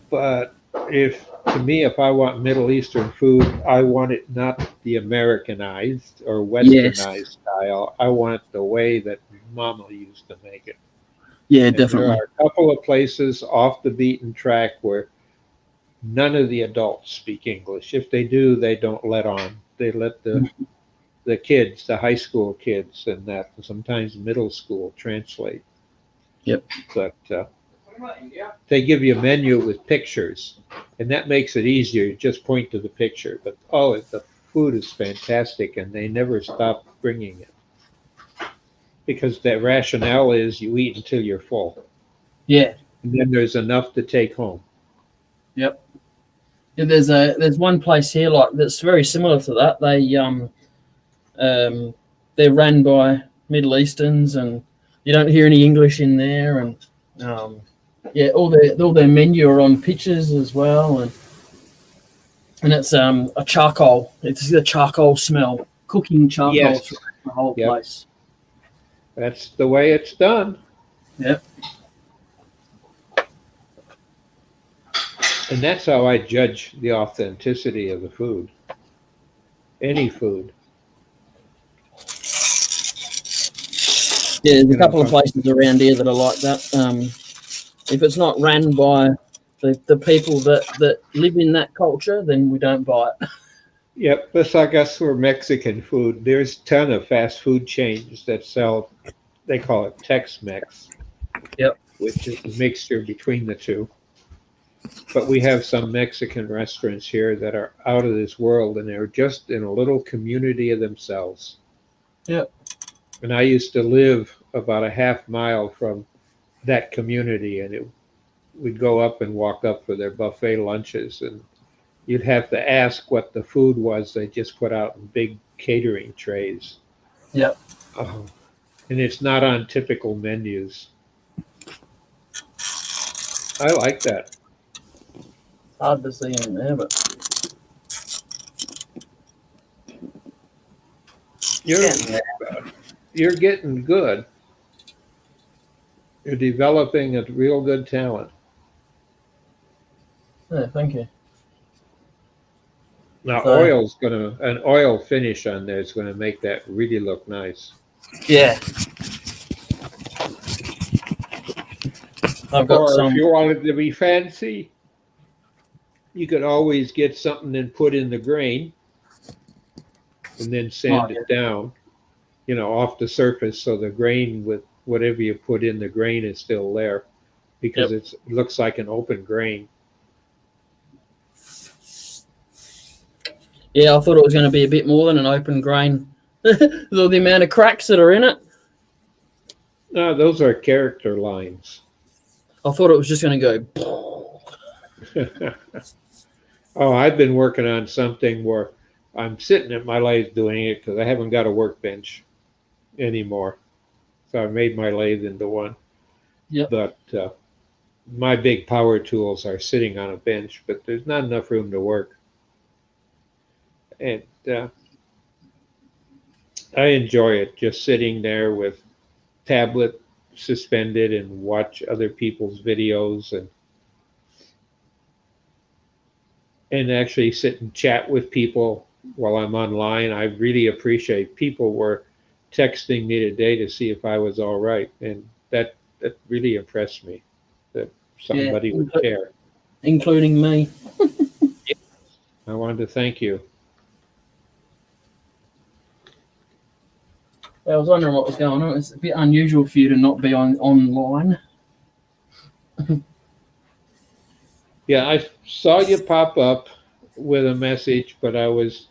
But if I want Middle Eastern food, I want it not the Americanized or westernized style. I want it the way that Mama used to make it. Yeah, And definitely. there are a couple of places off the beaten track where none of the adults speak English. If they do, they don't let on. They let the kids, the high school kids, and that sometimes middle school translate. Yep. But they give you a menu with pictures, and that makes it easier. You just point to the picture. But the food is fantastic, and they never stop bringing it because the rationale is you eat until you're full. Yeah. And then there's enough to take home. Yep. Yeah, there's one place here like that's very similar to that. They're run by Middle Easterns, and you don't hear any English in there. And all their menu are on pictures as well, and it's a charcoal. It's the charcoal smell, cooking charcoal Yes. throughout the whole Yep. place. That's the way it's done. Yep. And that's how I judge the authenticity of the food. Any food. Yeah, there's a couple of places around here that are like that. If it's not ran by the people that live in that culture, then we don't buy it. Yep, that's like us for Mexican food. There's a ton of fast food chains that sell, they call it Tex-Mex. Yep. Which is a mixture between the two. But we have some Mexican restaurants here that are out of this world, and they're just in a little community of themselves. Yep. And I used to live about a half mile from that community, and we'd go up and walk up for their buffet lunches, and you'd have to ask what the food was they just put out in big catering trays. Yep. And it's not on typical menus. I like that. Hard to see in there, but You're getting good. You're developing a real good talent. yeah, thank you. Now, So- an oil finish on there is going to make that really look nice. Yeah. I've got Or some. if you wanted to be fancy, you could always get something and put in the grain and then sand it down, off the surface so the grain with whatever you put in the grain is still there because it looks like an open grain. Yeah, I thought it was going to be a bit more than an open grain. The amount of cracks that are in it. No, those are character lines. I thought it was just going to go. Oh, I've been working on something where I'm sitting at my lathe doing it because I haven't got a workbench anymore. So I made my lathe into one. Yep. But my big power tools are sitting on a bench, but there's not enough room to work. And I enjoy it, just sitting there with tablet suspended and watch other people's videos and actually sit and chat with people while I'm online. I really appreciate people were texting me today to see if I was all right, and that really impressed me that somebody would care. Including me. I wanted to thank you. I was wondering what was going on. It's a bit unusual for you to not be online. Yeah, I saw you pop up with a message, but I was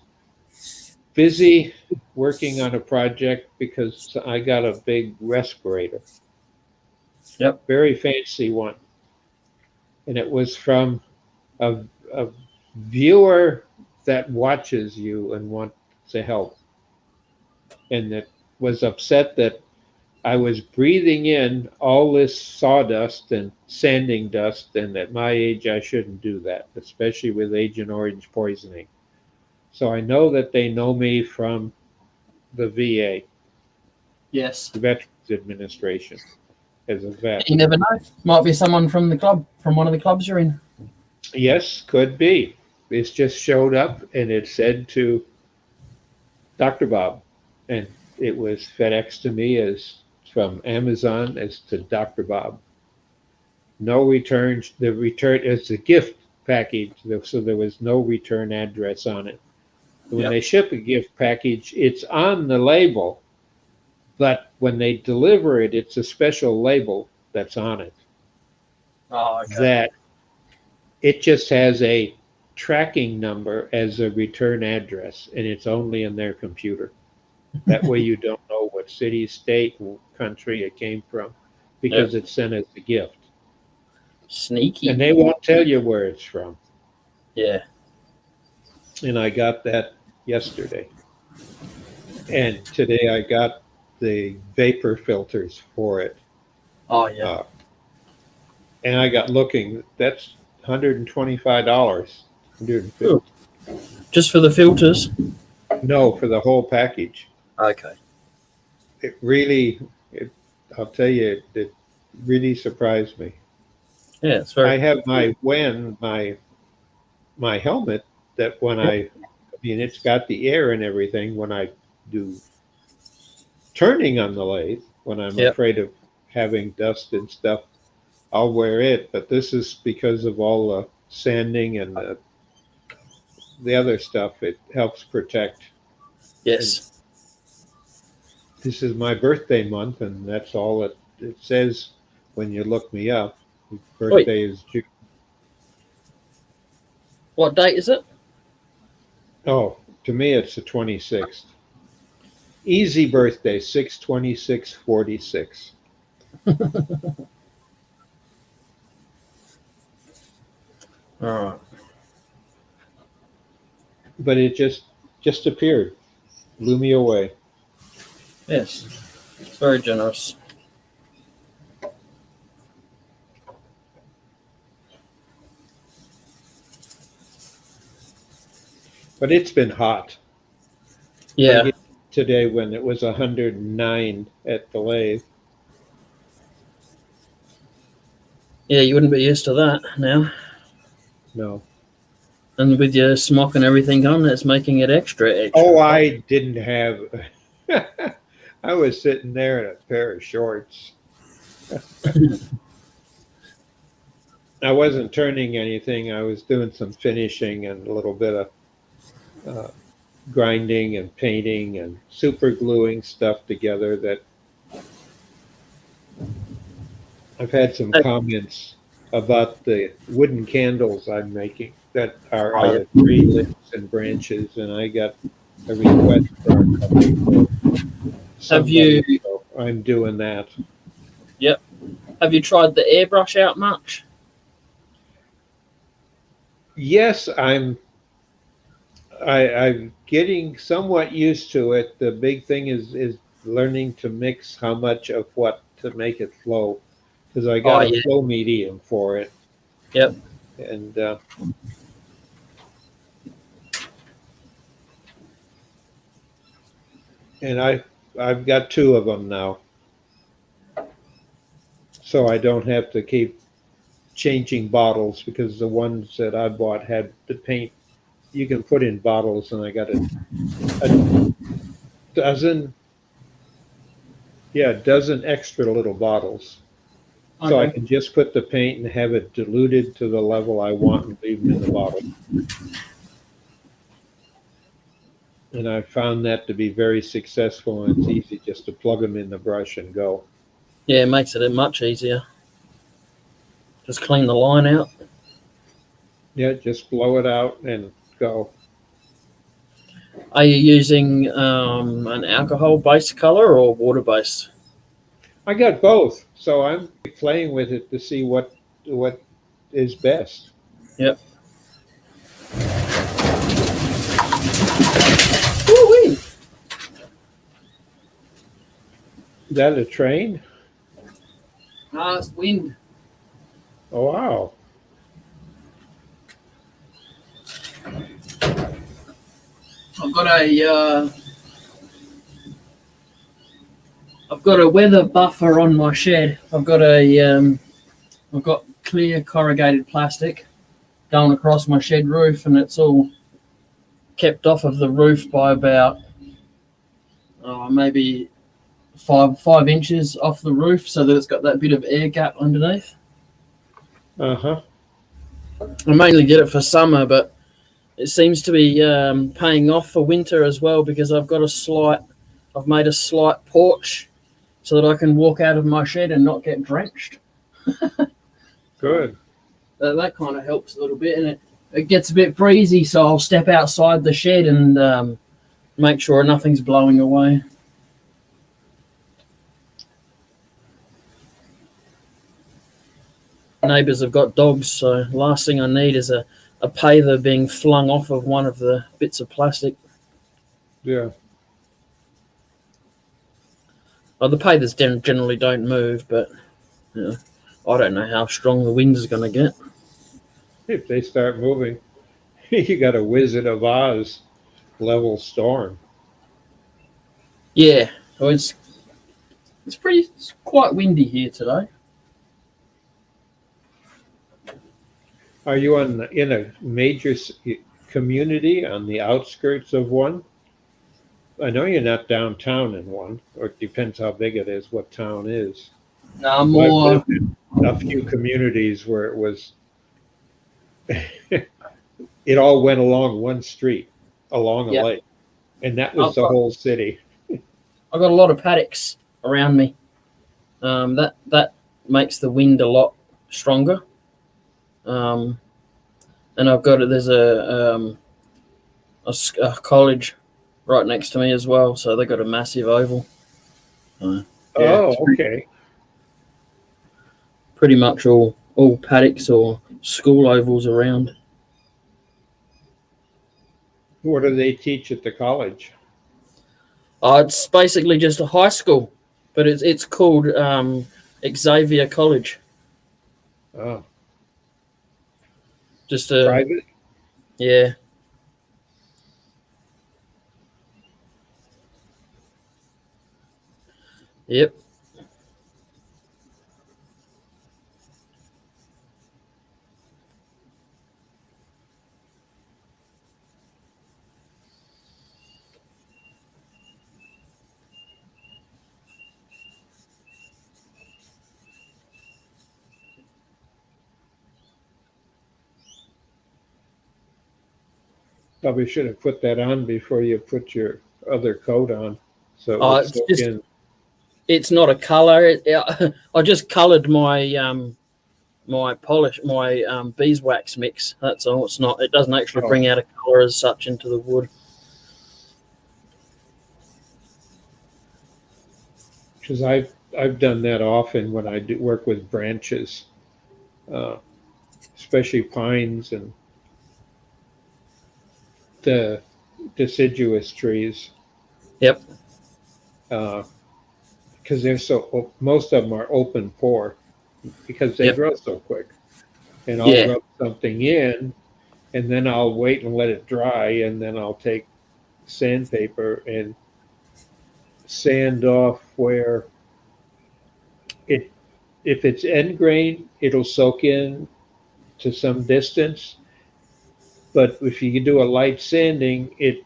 busy working on a project because I got a big respirator. Yep. Very fancy one. And it was from a viewer that watches you and wants to help. And that was upset that I was breathing in all this sawdust and sanding dust, and at my age I shouldn't do that, especially with Agent Orange poisoning. So I know that they know me from the VA, Yes. the Veterans Administration, as a vet. You never know. Might be someone from the club, from one of the clubs you're in. Yes, could be. It's just showed up and it said to Dr. Bob, and it was FedEx to me as from Amazon as to Dr. Bob. No returns. The return is a gift package, so there was no return address on it. When Yep. they ship a gift package, it's on the label, but when they deliver it, it's a special label that's on it. Oh, okay. That it just has a tracking number as a return address, and it's only in their computer. That way you don't know what city, state, country it came from, because it's sent as a gift. Sneaky. And they won't tell you where it's from. Yeah. And I got that yesterday. And today I got the vapor filters for it. Oh, yeah. And I got looking, that's $125. $150. Just for the filters? No, for the whole package. Okay. It really, I'll tell you, it really surprised me. Yeah, it's very. I have my helmet that when I mean, it's got the air and everything when I do turning on the lathe, when I'm Yep. afraid of having dust and stuff, I'll wear it. But this is because of all the sanding and the other stuff. It helps protect. Yes. This is my birthday month, and that's all it says when you look me up. Birthday is June. What date is it? Oh, to me, it's the 26th. Easy birthday, 6/26/46. All right. But it just appeared, blew me away. Yes. It's very generous. But it's been hot. Yeah. Like today when it was 109 at the lathe. Yeah, you wouldn't be used to that now. No. And with your smock and everything on, it's making it extra. Oh, I didn't have. I was sitting there in a pair of shorts. I wasn't turning anything. I was doing some finishing and a little bit of grinding and painting and super gluing stuff together that I've had some comments about the wooden candles I'm making that are Oh, out yeah. of tree limbs and branches, and I got a request for a couple for somebody, so I'm doing that. Yep. Have you tried the airbrush out much? Yes, I'm getting somewhat used to it. The big thing is learning to mix how much of what to make it flow, because I Oh got a yeah. flow medium for it, Yep. and I've got two of them now, so I don't have to keep changing bottles because the ones that I bought had the paint you can put in bottles, and I got a dozen, yeah, a dozen extra little bottles. So I Okay. can just put the paint and have it diluted to the level I want and leave them in the bottle. And I found that to be very successful, and it's easy just to plug them in the brush and go. Yeah, it makes it much easier. Just clean the line out. Yeah, just blow it out and go. Are you using an alcohol-based color or water-based? I got both, so I'm playing with it to see what is best. Yep. Woo-wee. Is that a train? It's wind. Oh wow. I've got a weather buffer on my shed. I've got clear corrugated plastic going across my shed roof, and it's all kept off of the roof by about maybe 5 inches off the roof, so that it's got that bit of air gap underneath. Uh-huh. I mainly get it for summer, but it seems to be paying off for winter as well, because I've made a slight porch so that I can walk out of my shed and not get drenched. Good. That kind of helps a little bit, and it gets a bit breezy, so I'll step outside the shed and make sure nothing's blowing away. Neighbours have got dogs, so last thing I need is a pather being flung off of one of the bits of plastic. Yeah. Well, the pathers generally don't move, but I don't know how strong the wind is going to get. If they start moving, you got a Wizard of Oz level storm. Yeah, well, it's quite windy here today. Are you in a major community on the outskirts of one? I know you're not downtown in one, or it depends how big it is, what town is. No, I've more. lived in a few communities where it was, it all went along one street, along a Yeah. lake, and that was the whole city. I've got a lot of paddocks around me. That makes the wind a lot stronger. And there's a college right next to me as well, so they've got a massive oval. Okay. Pretty much all paddocks or school ovals around. What do they teach at the college? It's basically just a high school, but it's called Xavier College. Oh, Just a private? yeah. Yep. Probably should have put that on before you put your other coat on, so it Oh, would it's soak just- in. It's not a color. I just colored my beeswax mix. That's all. It's not. It doesn't actually Oh. bring out a color as such into the wood. Because I've done that often when I do work with branches, especially pines and the deciduous trees. Yep. Because they're most of them are open pore because they Yep. grow so quick. And I'll Yeah. rub something in, and then I'll wait and let it dry, and then I'll take sandpaper and sand off where if it's end grain, it'll soak in to some distance. But if you do a light sanding, it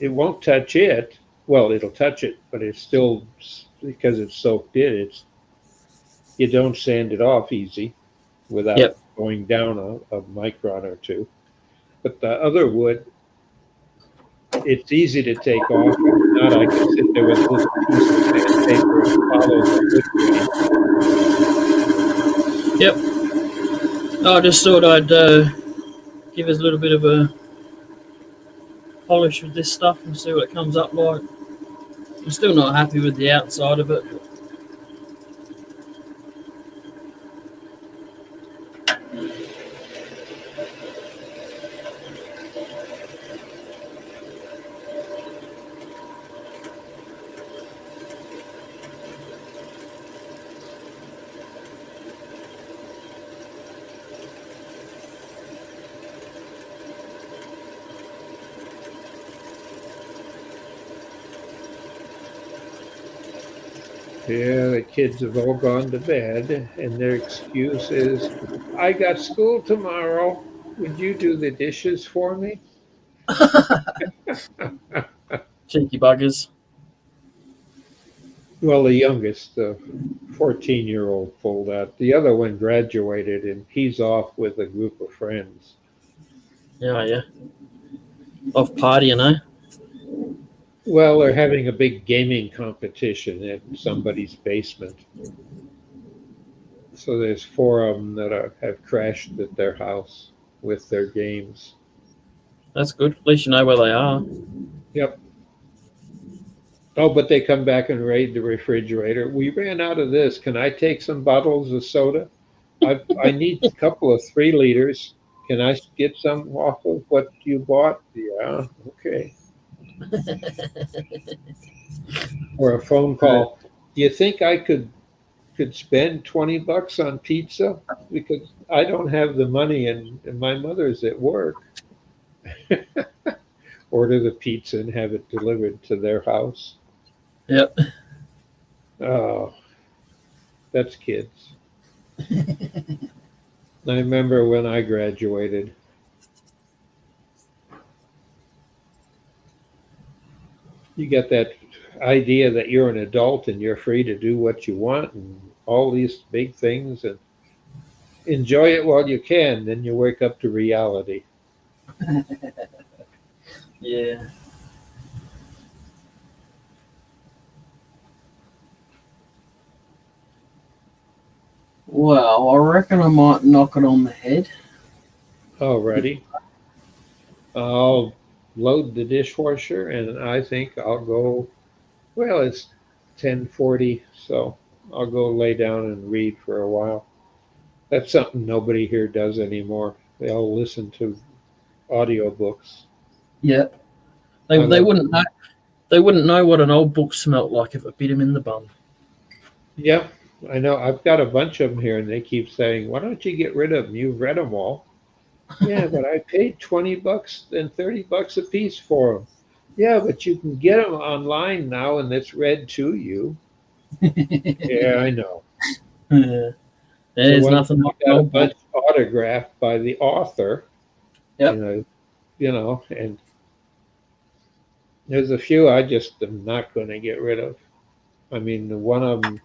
won't touch it. Well, it'll touch it, but it's still, because it's soaked in. You don't sand it off easy without Yep. going down a micron or two. But the other wood, it's easy to take off. If not, I can sit there with a little piece of sandpaper and follow the wood grain. Yep. I just thought I'd give us a little bit of a polish with this stuff and see what it comes up like. I'm still not happy with the outside of it. Yeah, the kids have all gone to bed, and their excuse is, I got school tomorrow. Would you do the dishes for me? Cheeky buggers. Well, the youngest, the 14-year-old, pulled out. The other one graduated, and he's off with a group of friends. Yeah, yeah. Off partying, eh? Well, they're having a big gaming competition at somebody's basement. So there's 4 of them that have crashed at their house with their games. That's good. At least you know where they are. Yep. Oh, but they come back and raid the refrigerator. We ran out of this. Can I take some bottles of soda? I need a couple of 3 liters. Can I get some off of what you bought? Yeah, okay. Or a phone call. Do you think I could spend $20 on pizza? Because I don't have the money and my mother's at work. Order the pizza and have it delivered to their house. Yep. Oh, that's kids. I remember when I graduated. You get that idea that you're an adult and you're free to do what you want and all these big things, and enjoy it while you can. Then you wake up to reality. Yeah. Well, I reckon I might knock it on the head. Alrighty. I'll load the dishwasher, and I think I'll go. Well, it's 10:40, so I'll go lay down and read for a while. That's something nobody here does anymore. They all listen to audiobooks. Yep. I They love- wouldn't know. They wouldn't know what an old book smelt like if it bit him in the bum. Yeah, I know. I've got a bunch of them here, and they keep saying, "Why don't you get rid of them? You've read them all." Yeah, but I paid $20 and $30 a piece for them. Yeah, but you can get them online now, and it's read to you. Yeah, I know. Yeah. There's So nothing I like an got a old book. bunch autographed by the author. Yep. And there's a few I just am not going to get rid of. I mean, the one of them,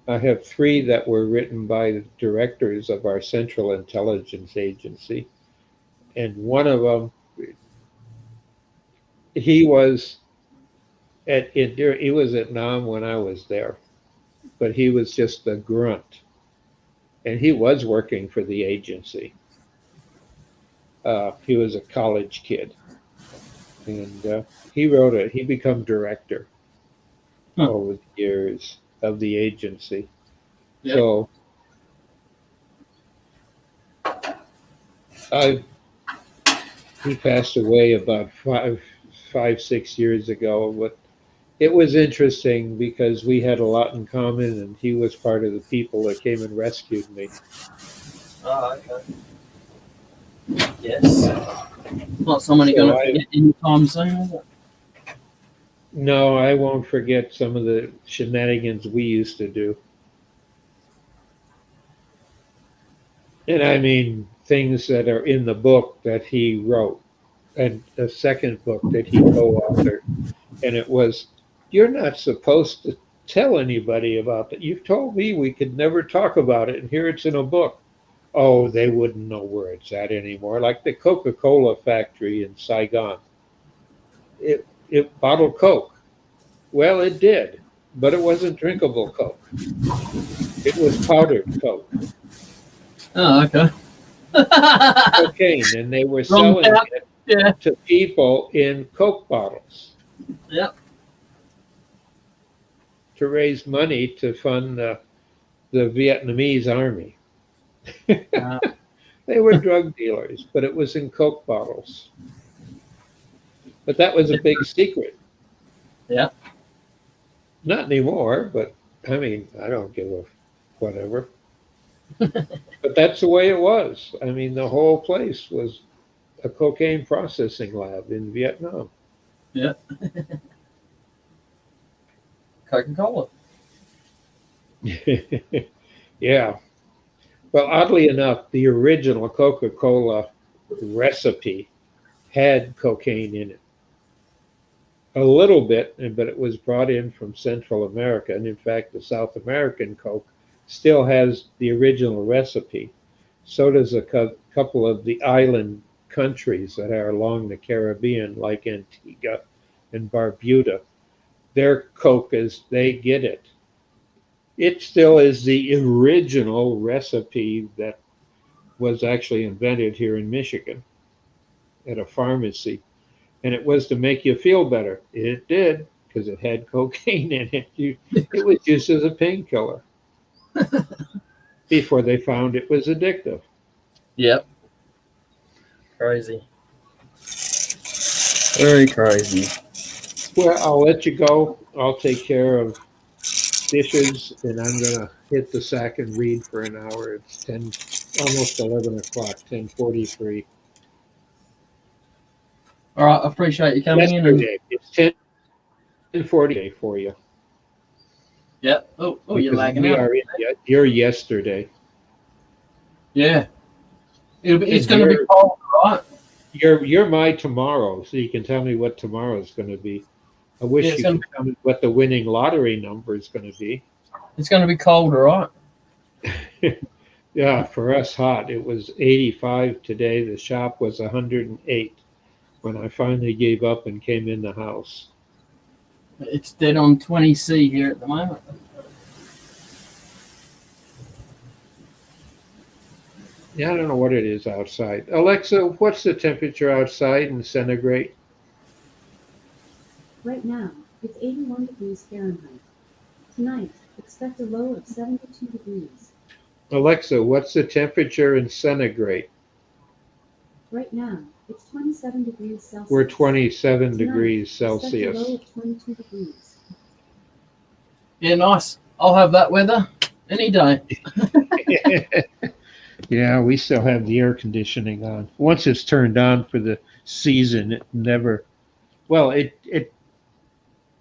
I have 3 that were written by the directors of our Central Intelligence Agency, and one of them, he was he was at Nam when I was there, but he was just a grunt. and he was working for the agency. He was a college kid, and he became director Huh. over the years of the agency. Yep. So he passed away about 6 years ago, but it was interesting because we had a lot in common, and he was part of the people that came and rescued me. Oh, okay. Yes. Not somebody So going to forget anytime soon, is it? No, I won't forget some of the shenanigans we used to do. And I mean things that are in the book that he wrote, and the second book that he co-authored. And it was, you're not supposed to tell anybody about that. You've told me we could never talk about it, and here it's in a book. Oh, they wouldn't know where it's at anymore. Like the Coca-Cola factory in Saigon. It bottled Coke. Well, it did, but it wasn't drinkable Coke. It was powdered Coke, Oh, okay. cocaine, and they were Wrong selling tap. it Yeah. to people in Coke bottles Yep. to raise money to fund the Vietnamese army. They were drug dealers, but it was in Coke bottles. But that was a big secret. Yeah. Not anymore, but I mean, I don't give a whatever. But that's the way it was. I mean, the whole place was a cocaine processing lab in Vietnam. Coca-Cola. Yeah. Well, oddly enough, the original Coca-Cola recipe had cocaine in it. A little bit, but it was brought in from Central America. And in fact, the South American Coke still has the original recipe. So does a couple of the island countries that are along the Caribbean, like Antigua and Barbuda. Their Coke, as they get it, it still is the original recipe that was actually invented here in Michigan at a pharmacy. And it was to make you feel better. It did, because it had cocaine in it. It was used as a painkiller before they found it was addictive. Yep. Crazy. Very crazy. Well, I'll let you go. I'll take care of dishes, and I'm going to hit the sack and read for an hour. It's almost 11 o'clock, 10:43. All right. I appreciate you coming in. Yesterday, it's 10:40 for you. Yep. Oh, you're Because lagging we out. are in your yesterday. Yeah. It's And going to be you're- cold, right? You're my tomorrow, so you can tell me what tomorrow's going to be. I wish Yeah, it's you gonna could tell me what the winning lottery number is going to be. It's going to be cold, all right? Yeah, for us hot. It was 85 today. The shop was 108 when I finally gave up and came in the house. It's dead on 20C here at the moment. Yeah, I don't know what it is outside. Alexa, what's the temperature outside in centigrade? Right now, it's 81 degrees Fahrenheit. Tonight, expect a low of 72 degrees. Alexa, what's the temperature in centigrade? Right now, it's 27 degrees Celsius. We're 27 Tonight, degrees expect a low Celsius. of 22 degrees. Yeah, nice. I'll have that weather any day. Yeah, we still have the air conditioning on. Once it's turned on for the season, it never, well, it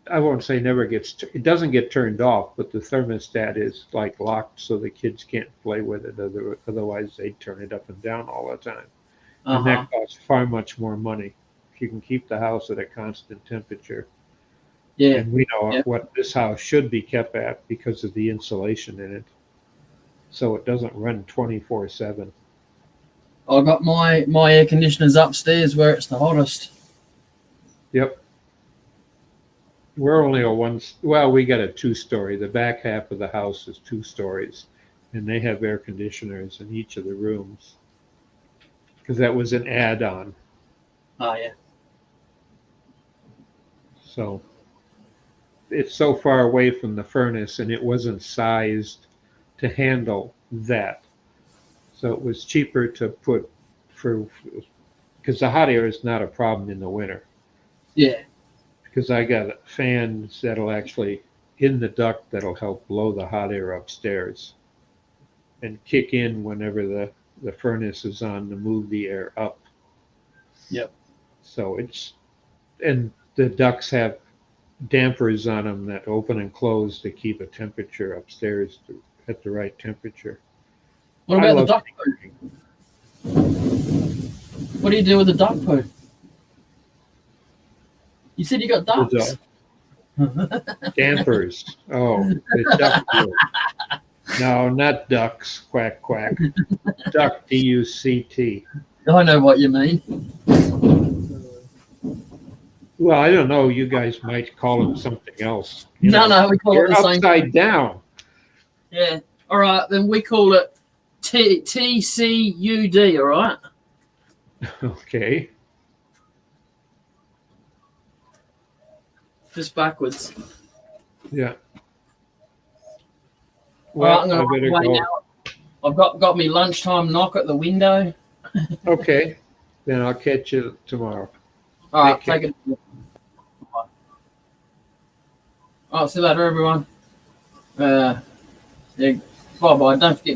I won't say never gets, it doesn't get turned off, but the thermostat is like locked so the kids can't play with it. Otherwise, they'd turn it up and down all the time. And Uh-huh. that costs far much more money if you can keep the house at a constant temperature. Yeah. And we know Yep. what this house should be kept at because of the insulation in it. So it doesn't run 24/7. I got my air conditioners upstairs where it's the hottest. Yep. We're only we got a 2-story. The back half of the house is 2 stories. and they have air conditioners in each of the rooms because that was an add-on. Oh yeah. So it's so far away from the furnace, and it wasn't sized to handle that. So it was cheaper to put because the hot air is not a problem in the winter. Yeah. Because I got fans that'll actually in the duct that'll help blow the hot air upstairs and kick in whenever the furnace is on to move the air up. Yep. So and the ducts have dampers on them that open and close to keep a temperature upstairs at the right temperature. What about the duck poo? What do you do with the duck poo? You said you got ducks. Dampers. Oh, the duck poo. No, not ducks. Quack, quack. Duct, D-U-C-T. I know what you mean. Well, I don't know. You guys might call them something else. No, we call it You're the same. upside down. Yeah. All right, then we call it TCUD. All right. Okay. Just backwards. Yeah. All right, Well, I'm I gonna better run away go. now. I've got me lunchtime knock at the window. Okay. Then I'll catch you tomorrow. All right, Take take it. Bye. All right, see you later, everyone. Yeah, bye bye. Don't forget to